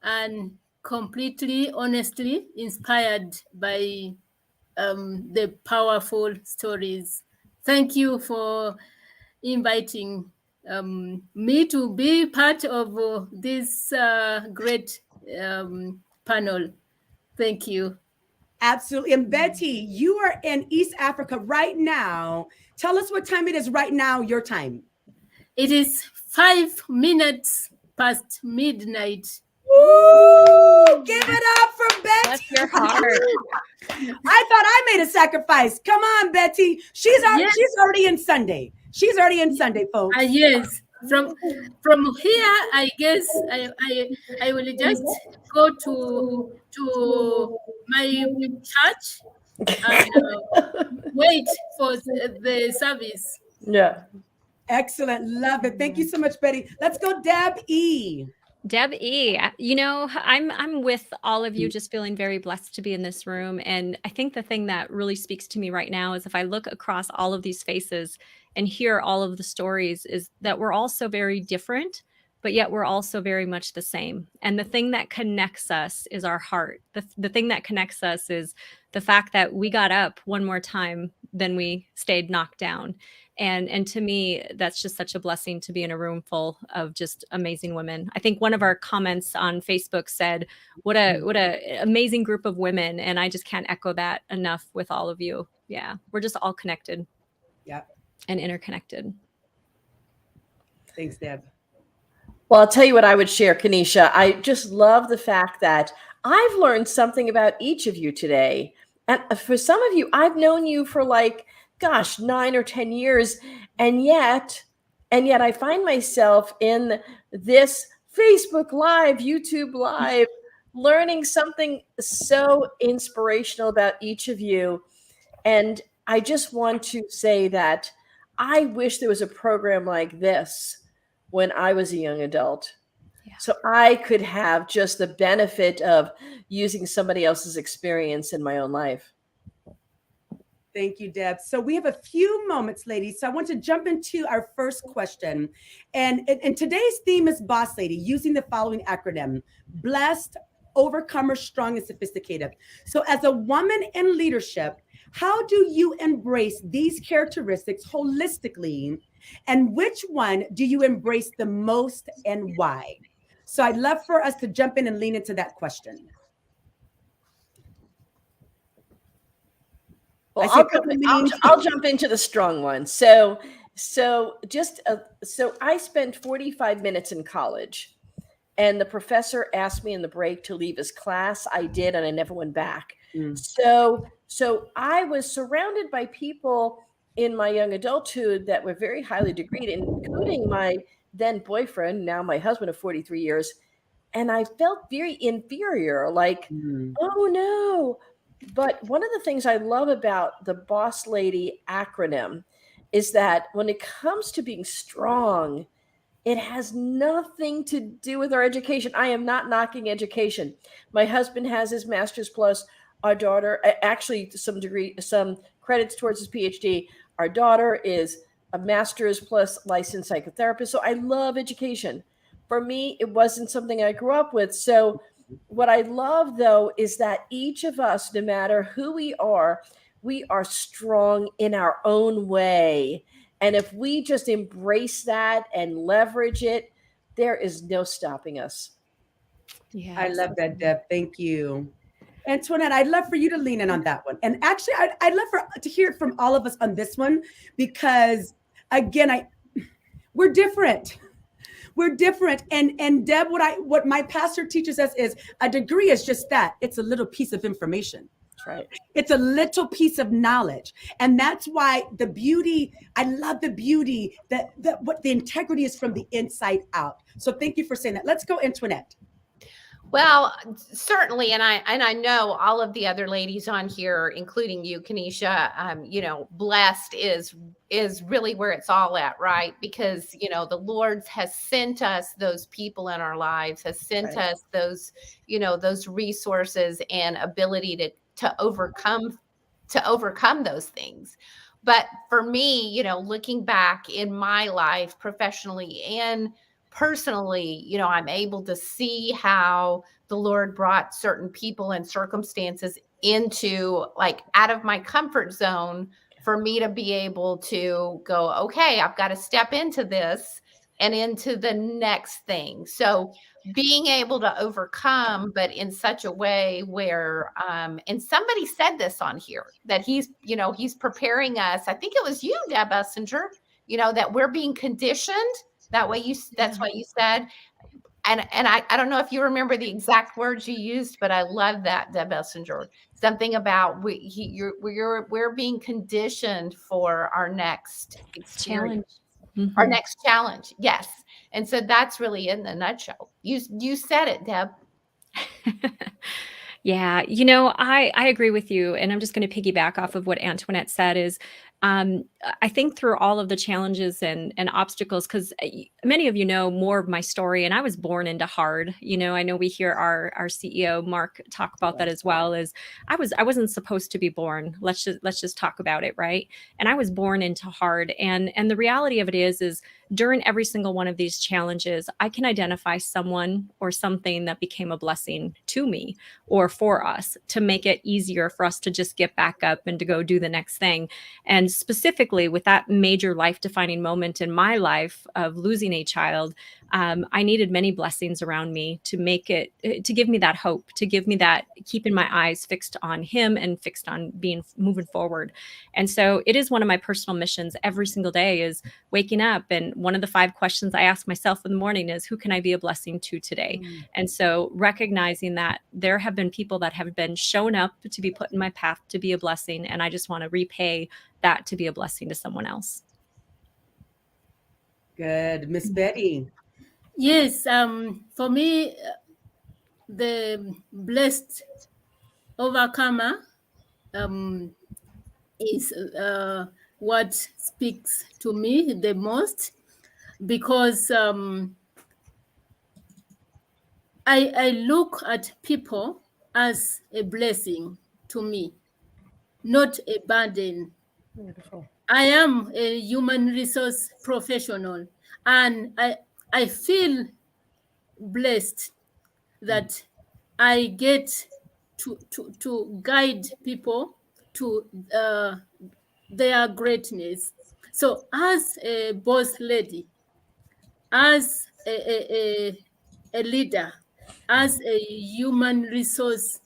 and completely, honestly inspired by the powerful stories. Thank you for inviting me to be part of this great panel. Thank you. Absolutely. And Betty, you are in East Africa right now. Tell us what time it is right now, your time. It is 5 minutes past midnight. Woo! Give it up for Betty. Bless your heart. I thought I made a sacrifice. Come on, Betty. She's already in Sunday. She's already in Sunday, folks. Yes. From here, I guess I will just go to my church and wait for the service. Yeah. Excellent. Love it. Thank you so much, Betty. Let's go, Deb E. Deb E, I'm with all of you, just feeling very blessed to be in this room. And I think the thing that really speaks to me right now is if I look across all of these faces and hear all of the stories, is that we're all so very different, but yet we're also very much the same. And the thing that connects us is our heart. The thing that connects us is the fact that we got up one more time than we stayed knocked down. And to me, that's just such a blessing to be in a room full of just amazing women. I think one of our comments on Facebook said, what a amazing group of women. And I just can't echo that enough with all of you. Yeah, we're just all connected. Yep. And interconnected. Thanks, Deb. Well, I'll tell you what I would share, Kanisha. I just love the fact that I've learned something about each of you today. And for some of you, I've known you for 9 or 10 years. And yet I find myself in this Facebook Live, YouTube Live, learning something so inspirational about each of you. And I just want to say that I wish there was a program like this when I was a young adult. Yeah. So I could have just the benefit of using somebody else's experience in my own life. Thank you, Deb. So we have a few moments, ladies. So I want to jump into our first question. And today's theme is Boss Lady, using the following acronym: blessed, overcomer, strong, and sophisticated. So as a woman in leadership, how do you embrace these characteristics holistically? And which one do you embrace the most and why? So I'd love for us to jump in and lean into that question. Well, I'll jump into the strong one. So I spent 45 minutes in college, and the professor asked me in the break to leave his class. I did, and I never went back. So I was surrounded by people in my young adulthood that were very highly degreed, including my then boyfriend, now my husband of 43 years. And I felt very inferior, oh no. But one of the things I love about the Boss Lady acronym is that when it comes to being strong, it has nothing to do with our education. I am not knocking education. My husband has his master's plus. Our daughter, actually some credits towards his PhD. Our daughter is a master's plus licensed psychotherapist. So I love education. For me, it wasn't something I grew up with. So what I love, though, is that each of us, no matter who we are strong in our own way. And if we just embrace that and leverage it, there is no stopping us. Yeah, I love that, Deb. Thank you. Antoinette, I'd love for you to lean in on that one. And actually, I'd love to hear it from all of us on this one, because, again, we're different. We're different. And Deb, what my pastor teaches us is a degree is just that. It's a little piece of information. That's right. It's a little piece of knowledge. And that's why the beauty, I love the beauty, that what the integrity is from the inside out. So thank you for saying that. Let's go, Antoinette. Well, certainly, and I know all of the other ladies on here, including you, Kanisha. Blessed is really where it's all at, right? Because the Lord has sent us those people in our lives, has sent Right. us those resources and ability to overcome those things. But for me, looking back in my life professionally and personally, I'm able to see how the Lord brought certain people and circumstances into, like, out of my comfort zone for me to be able to go, okay, I've got to step into this and into the next thing. So being able to overcome, but in such a way where, and somebody said this on here, that he's preparing us. I think it was you, Deb Essinger, that we're being conditioned. That's what you said. And I don't know if you remember the exact words you used, but I love that, Deb Essinger. Something about we're being conditioned for our next experience, Challenge. Mhm. our next challenge. Yes. And so that's really in the nutshell. You said it, Deb. Yeah, I agree with you, and I'm just going to piggyback off of what Antoinette said. Is I think through all of the challenges and obstacles, because many of you know more of my story, and I was born into hard. I know we hear our CEO Mark talk about that as well. As I wasn't supposed to be born. Let's just talk about it, right? And I was born into hard, and the reality of it is during every single one of these challenges, I can identify someone or something that became a blessing to me or for us to make it easier for us to just get back up and to go do the next thing. And specifically with that major life defining moment in my life of losing a child, I needed many blessings around me to make it, to give me that hope, to give me that keeping my eyes fixed on him and fixed on moving forward. And so it is one of my personal missions every single day is waking up. And one of the 5 questions I ask myself in the morning is, who can I be a blessing to today? And so recognizing that there have been people that have been shown up to be put in my path to be a blessing. And I just want to repay that to be a blessing to someone else. Good. Miss Betty. Yes, for me, the blessed overcomer is what speaks to me the most, because I look at people as a blessing to me, not a burden. Beautiful. I am a human resource professional, and I feel blessed that I get to guide people to their greatness. So, as a boss lady, as a leader, as a human resource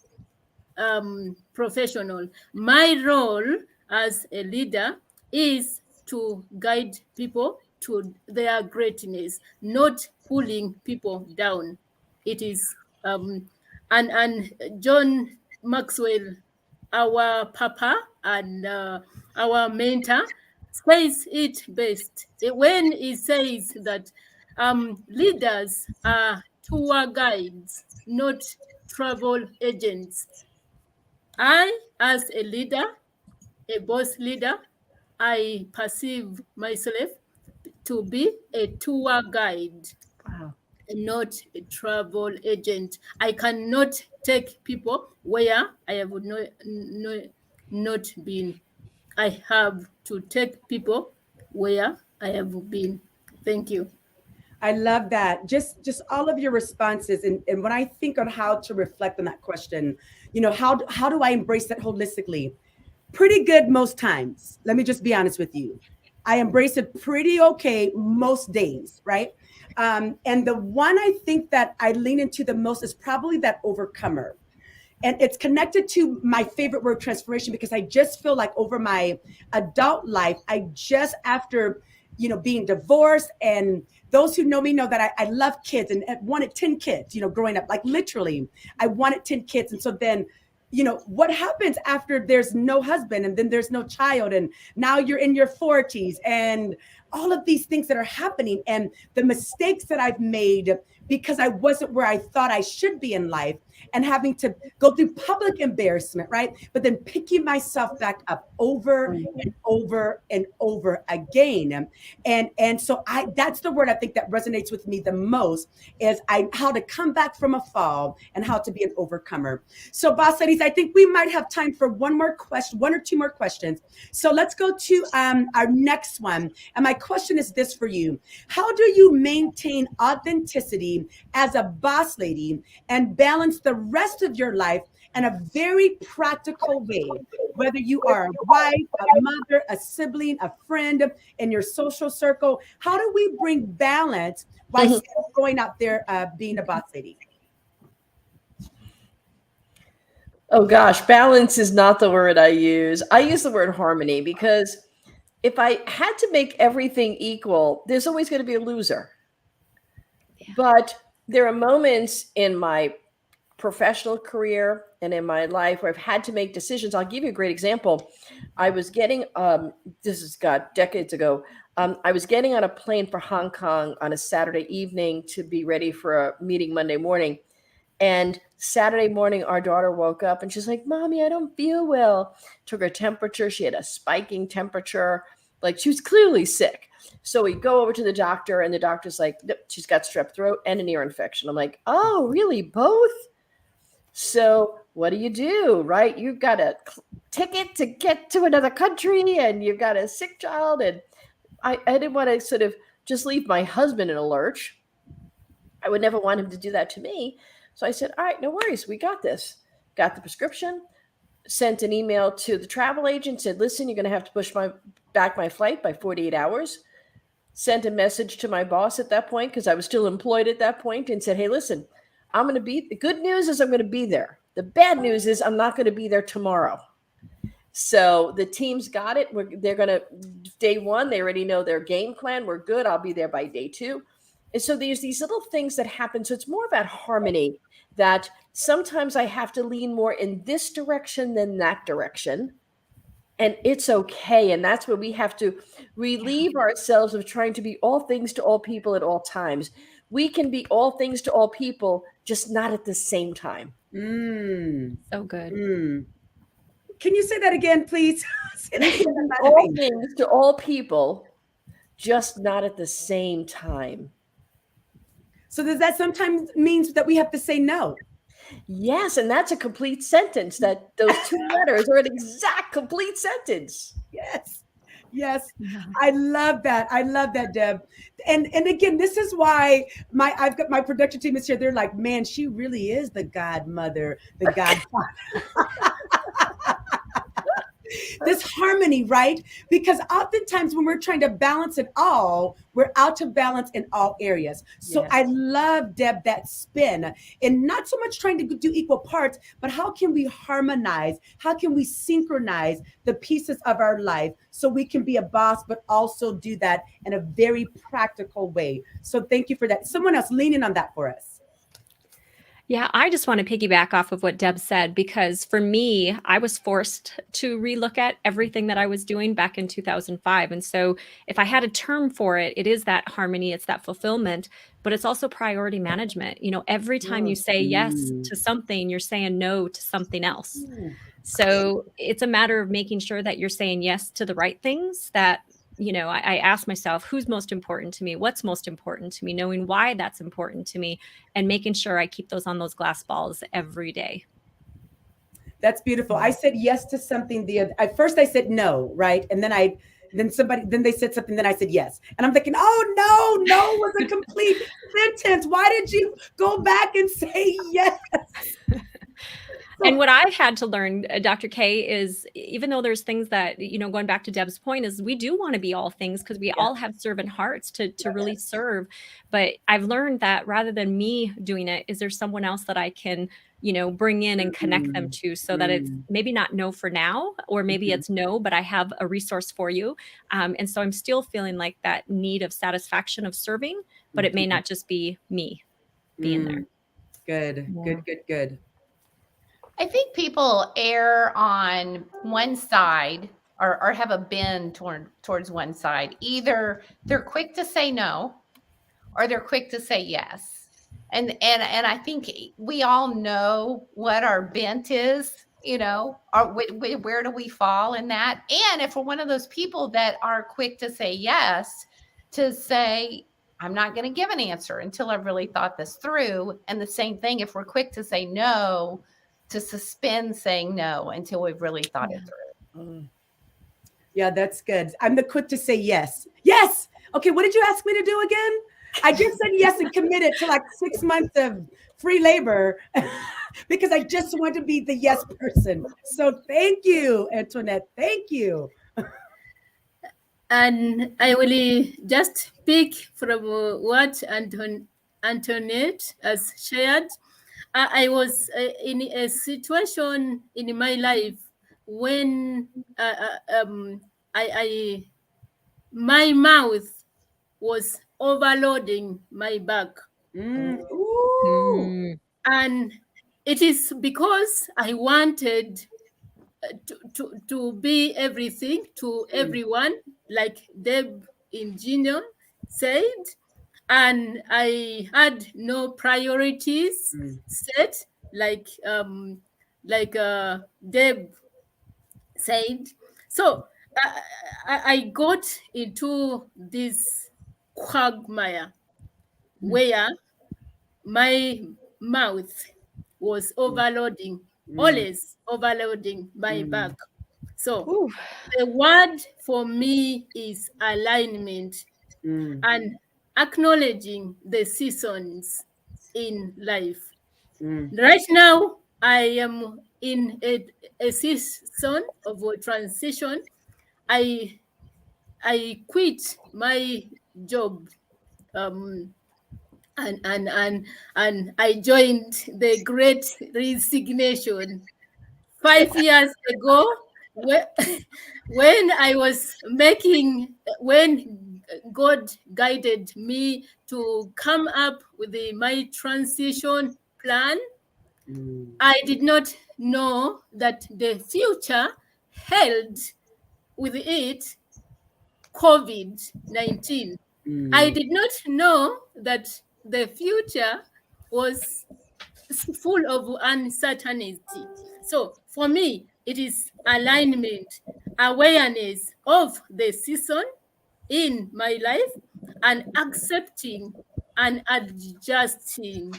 professional, my role as a leader is to guide people to their greatness, not pulling people down. It is and John Maxwell, our papa and our mentor, says it best when he says that leaders are tour guides, not travel agents. I, as a leader, a boss leader, I perceive myself to be a tour guide, Wow. not a travel agent. I cannot take people where I have not been. I have to take people where I have been. Thank you. I love that. Just all of your responses, and when I think on how to reflect on that question, how do I embrace that holistically? Pretty good most times. Let me just be honest with you. I embrace it pretty okay most days, right? And the one I think that I lean into the most is probably that overcomer. And it's connected to my favorite word, transformation, because I just feel like over my adult life, I just after being divorced, and those who know me know that I love kids and wanted 10 kids, growing up, like literally I wanted 10 kids. And so then what happens after there's no husband and then there's no child, and now you're in your 40s, and all of these things that are happening, and the mistakes that I've made because I wasn't where I thought I should be in life, and having to go through public embarrassment, right? But then picking myself back up over and over and over again. And so that's the word I think that resonates with me the most, is how to come back from a fall and how to be an overcomer. So boss ladies, I think we might have time for one more question, one or two more questions. So let's go to our next one. And my question is this for you: how do you maintain authenticity as a boss lady and balance the rest of your life in a very practical way? Whether you are a wife, a mother, a sibling, a friend, in your social circle, how do we bring balance while still going out there being a boss lady? Oh gosh, balance is not the word I use. I use the word harmony, because if I had to make everything equal, there's always going to be a loser. But there are moments in my professional career and in my life where I've had to make decisions. I'll give you a great example. I was getting, this is decades ago. I was getting on a plane for Hong Kong on a Saturday evening to be ready for a meeting Monday morning. And Saturday morning, our daughter woke up and she's like, "Mommy, I don't feel well." Took her temperature. She had a spiking temperature. Like, she was clearly sick. So we go over to the doctor, and the doctor's like, "Nope, she's got strep throat and an ear infection." I'm like, "Oh, really? Both?" So what do? Right? You've got a ticket to get to another country, and you've got a sick child. And I didn't want to sort of just leave my husband in a lurch. I would never want him to do that to me. So I said, "All right, no worries. We got this." Got the prescription, sent an email to the travel agent, said, "Listen, you're going to have to push back my flight by 48 hours. Sent a message to my boss at that point, because I was still employed at that point, and said, "Hey, listen, the good news is I'm going to be there. The bad news is I'm not going to be there tomorrow." So the team's got it. They're going to, day one, they already know their game plan. We're good. I'll be there by day two. And so there's these little things that happen. So it's more about harmony, that sometimes I have to lean more in this direction than that direction. And it's okay. And that's where we have to relieve ourselves of trying to be all things to all people at all times. We can be all things to all people, just not at the same time. So good. Can you say that again, please? We can be all things to all people, just not at the same time. So does that sometimes means that we have to say no? Yes, and that's a complete sentence. That those two letters are an exact complete sentence. Yes. Yes. I love that. I love that, Deb. And again, this is why I've got my production team is here. They're like, "Man, she really is the godmother, the godfather." This harmony, right? Because oftentimes when we're trying to balance it all, we're out of balance in all areas. So Yes. I love, Deb, that spin, and not so much trying to do equal parts, but how can we harmonize? How can we synchronize the pieces of our life so we can be a boss, but also do that in a very practical way? So thank you for that. Someone else lean in on that for us. Yeah, I just want to piggyback off of what Deb said, because for me, I was forced to relook at everything that I was doing back in 2005. And so if I had a term for it, it is that harmony, it's that fulfillment, but it's also priority management. You know, every time you say yes to something, you're saying no to something else. So it's a matter of making sure that you're saying yes to the right things. That, you know, I ask myself, who's most important to me? What's most important to me? Knowing why that's important to me, and making sure I keep those on those glass balls every day. That's beautiful. I said yes to something at first I said no, right? And then then they said something, then I said yes. And I'm thinking, oh no was a complete sentence. Why did you go back and say yes? And what I've had to learn, Dr. K, is even though there's things that, you know, going back to Deb's point, is we do want to be all things, because we all have servant hearts to really serve. But I've learned that rather than me doing it, is there someone else that I can, you know, bring in and connect them to, so that it's maybe not no for now, or maybe it's no, but I have a resource for you. And so I'm still feeling like that need of satisfaction of serving, but it may not just be me being there. Good. I think people err on one side, or have a bend towards one side. Either they're quick to say no, or they're quick to say yes. And I think we all know what our bent is, or where do we fall in that? And if we're one of those people that are quick to say yes, to say, I'm not going to give an answer until I've really thought this through. And the same thing, if we're quick to say no, to suspend saying no until we've really thought it through. Yeah, that's good. I'm the quick to say yes. Yes. Okay, what did you ask me to do again? I just said yes and committed to like 6 months of free labor because I just want to be the yes person. So thank you, Antoinette. Thank you. And I will just pick from what Antoinette has shared. I was in a situation in my life when my mouth was overloading my back. Ooh. And it is because I wanted to be everything to everyone, like Deb in Gino said, and I had no priorities set, like Deb said. So I got into this quagmire where my mouth was overloading, always overloading my back. So the word for me is alignment and acknowledging the seasons in life. Right now, I am in a season of a transition. I quit my job, and I joined the Great Resignation 5 years ago, when I was when God guided me to come up with my transition plan. I did not know that the future held with it COVID-19. I did not know that the future was full of uncertainty. So for me, it is alignment, awareness of the season in my life, and accepting and adjusting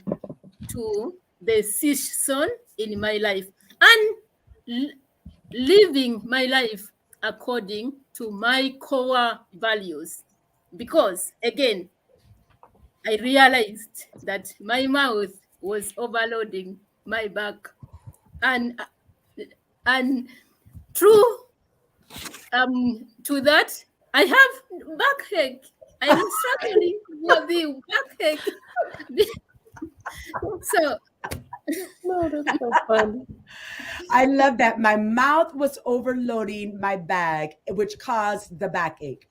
to the season in my life, and living my life according to my core values. Because again, I realized that my mouth was overloading my back, and true to that, I have backache. I'm struggling with the backache. So No, that's so fun. I love that. My mouth was overloading my bag, which caused the backache.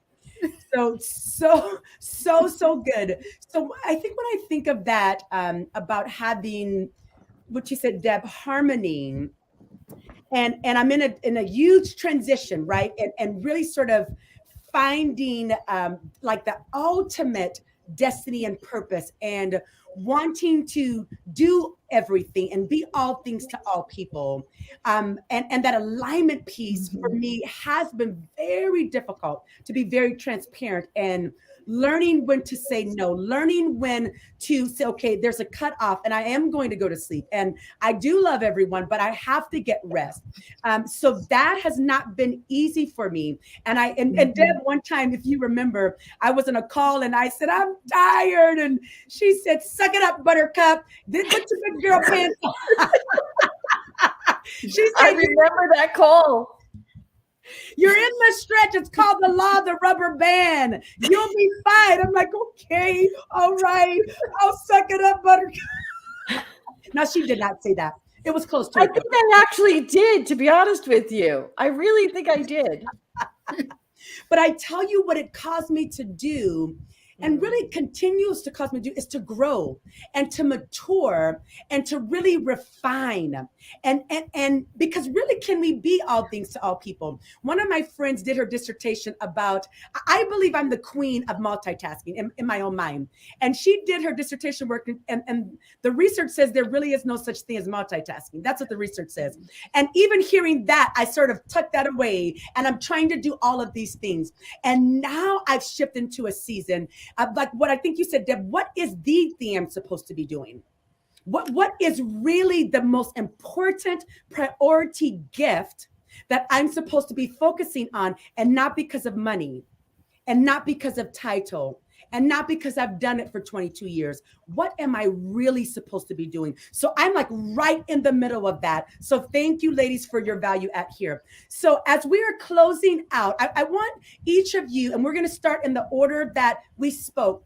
So good. So I think when I think of that, about having what you said, Deb, harmony, and I'm in a huge transition, right? And really sort of finding like the ultimate destiny and purpose, and wanting to do everything and be all things to all people. And that alignment piece for me has been very difficult, to be very transparent, and learning when to say no, learning when to say, okay, there's a cutoff and I am going to go to sleep. And I do love everyone, but I have to get rest. So that has not been easy for me. And Deb, one time, if you remember, I was on a call and I said, I'm tired. And she said, suck it up, buttercup. Put your big girl pants on. She said, I remember that call. you're in the stretch. It's called the law of the rubber band. You'll be fine. I'm like, okay, all right. I'll suck it up, buttercup. No, she did not say that. It was close to I it. think I actually did, to be honest with you. I really think I did. But I tell you what it caused me to do and really continues to cause me to do is to grow and to mature and to really refine. And because really, can we be all things to all people? One of my friends did her dissertation about, I believe I'm the queen of multitasking in my own mind. And she did her dissertation work, and the research says there really is no such thing as multitasking. That's what the research says. And even hearing that, I sort of tucked that away, and I'm trying to do all of these things. And now I've shifted into a season of, like what I think you said, Deb, what is the thing I'm supposed to be doing? What is really the most important priority gift that I'm supposed to be focusing on, and not because of money, and not because of title, and not because I've done it for 22 years. What am I really supposed to be doing? So I'm like right in the middle of that. So thank you, ladies, for your value at here. So as we are closing out, I want each of you, and we're going to start in the order that we spoke.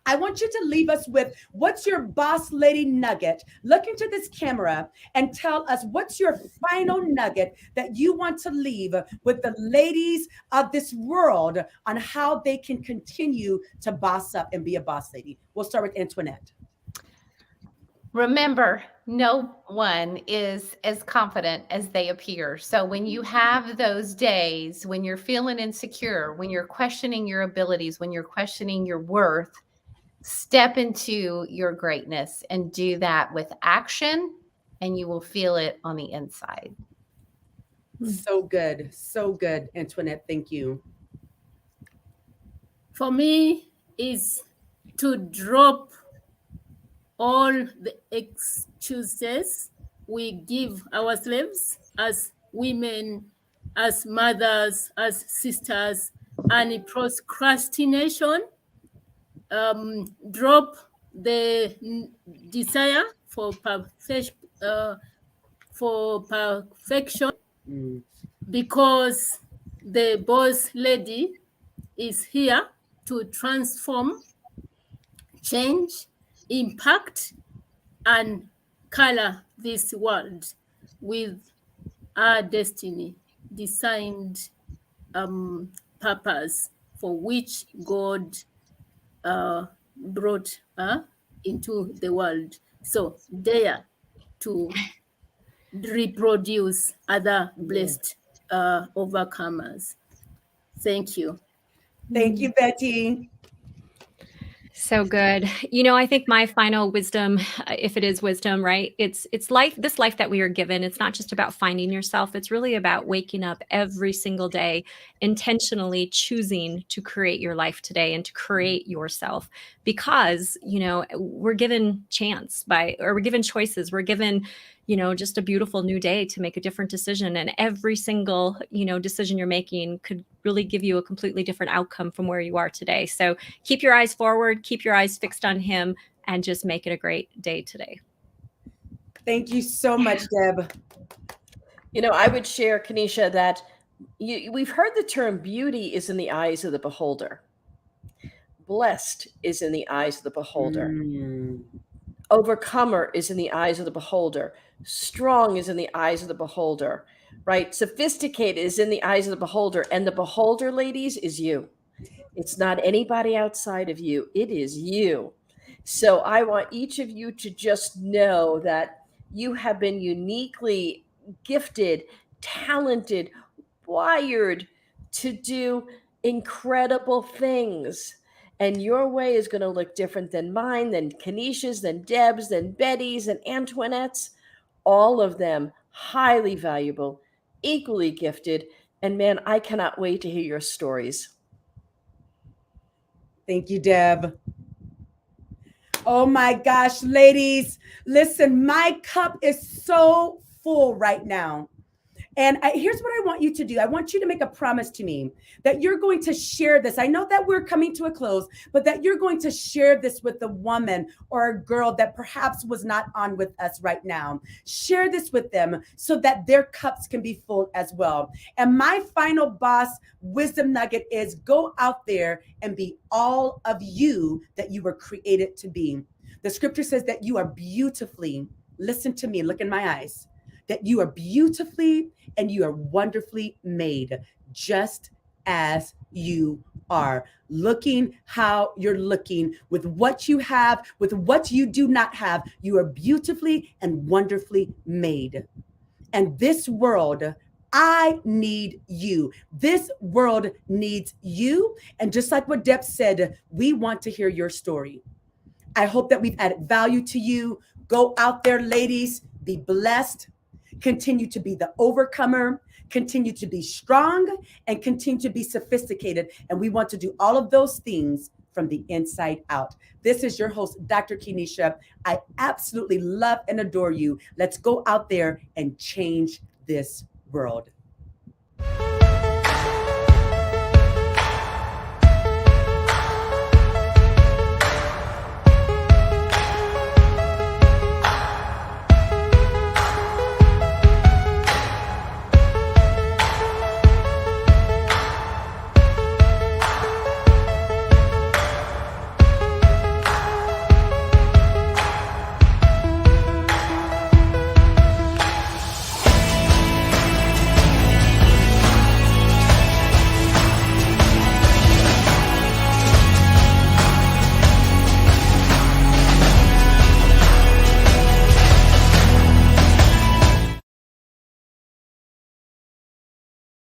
I want you to leave us with, what's your boss lady nugget? Look into this camera and tell us, what's your final nugget that you want to leave with the ladies of this world on how they can continue to boss up and be a boss lady. We'll start with Antoinette. Remember, no one is as confident as they appear. So when you have those days, when you're feeling insecure, when you're questioning your abilities, when you're questioning your worth, step into your greatness and do that with action, and you will feel it on the inside. So good. So good, Antoinette. Thank you. For me, is to drop all the excuses we give ourselves as women, as mothers, as sisters, and procrastination. Drop the desire for perfection, because the boss lady is here to transform, change, impact, and color this world with our destiny, designed purpose for which God brought into the world. So dare to reproduce other blessed overcomers. Thank you. Thank you, Betty. So good. You know, I think my final wisdom, if it is wisdom, right? It's life, this life that we are given. It's not just about finding yourself. It's really about waking up every single day, intentionally choosing to create your life today and to create yourself, because, you know, we're given we're given choices. We're given, you know, just a beautiful new day to make a different decision. And every single, you know, decision you're making could really give you a completely different outcome from where you are today. So keep your eyes forward, keep your eyes fixed on him, and just make it a great day today. Thank you so much, Deb. You know, I would share, Kanisha, that we've heard the term beauty is in the eyes of the beholder. Blessed is in the eyes of the beholder. Overcomer is in the eyes of the beholder. Strong is in the eyes of the beholder, right? Sophisticated is in the eyes of the beholder. And the beholder, ladies, is you. It's not anybody outside of you. It is you. So I want each of you to just know that you have been uniquely gifted, talented, wired to do incredible things. And your way is going to look different than mine, than Kanisha's, than Deb's, than Betty's, and Antoinette's. All of them highly valuable, equally gifted. And man, I cannot wait to hear your stories. Thank you, Deb. Oh my gosh, ladies, listen, my cup is so full right now. And here's what I want you to do. I want you to make a promise to me that you're going to share this. I know that we're coming to a close, but that you're going to share this with a woman or a girl that perhaps was not on with us right now. Share this with them so that their cups can be full as well. And my final boss wisdom nugget is, go out there and be all of you that you were created to be. The scripture says that you are beautifully, listen to me, look in my eyes, that you are beautifully and you are wonderfully made, just as you are, looking how you're looking, with what you have, with what you do not have. You are beautifully and wonderfully made. And this world, I need you. This world needs you. And just like what Deb said, we want to hear your story. I hope that we've added value to you. Go out there, ladies, be blessed. Continue to be the overcomer, continue to be strong, and continue to be sophisticated. And we want to do all of those things from the inside out. This is your host, Dr. Kenesha. I absolutely love and adore you. Let's go out there and change this world.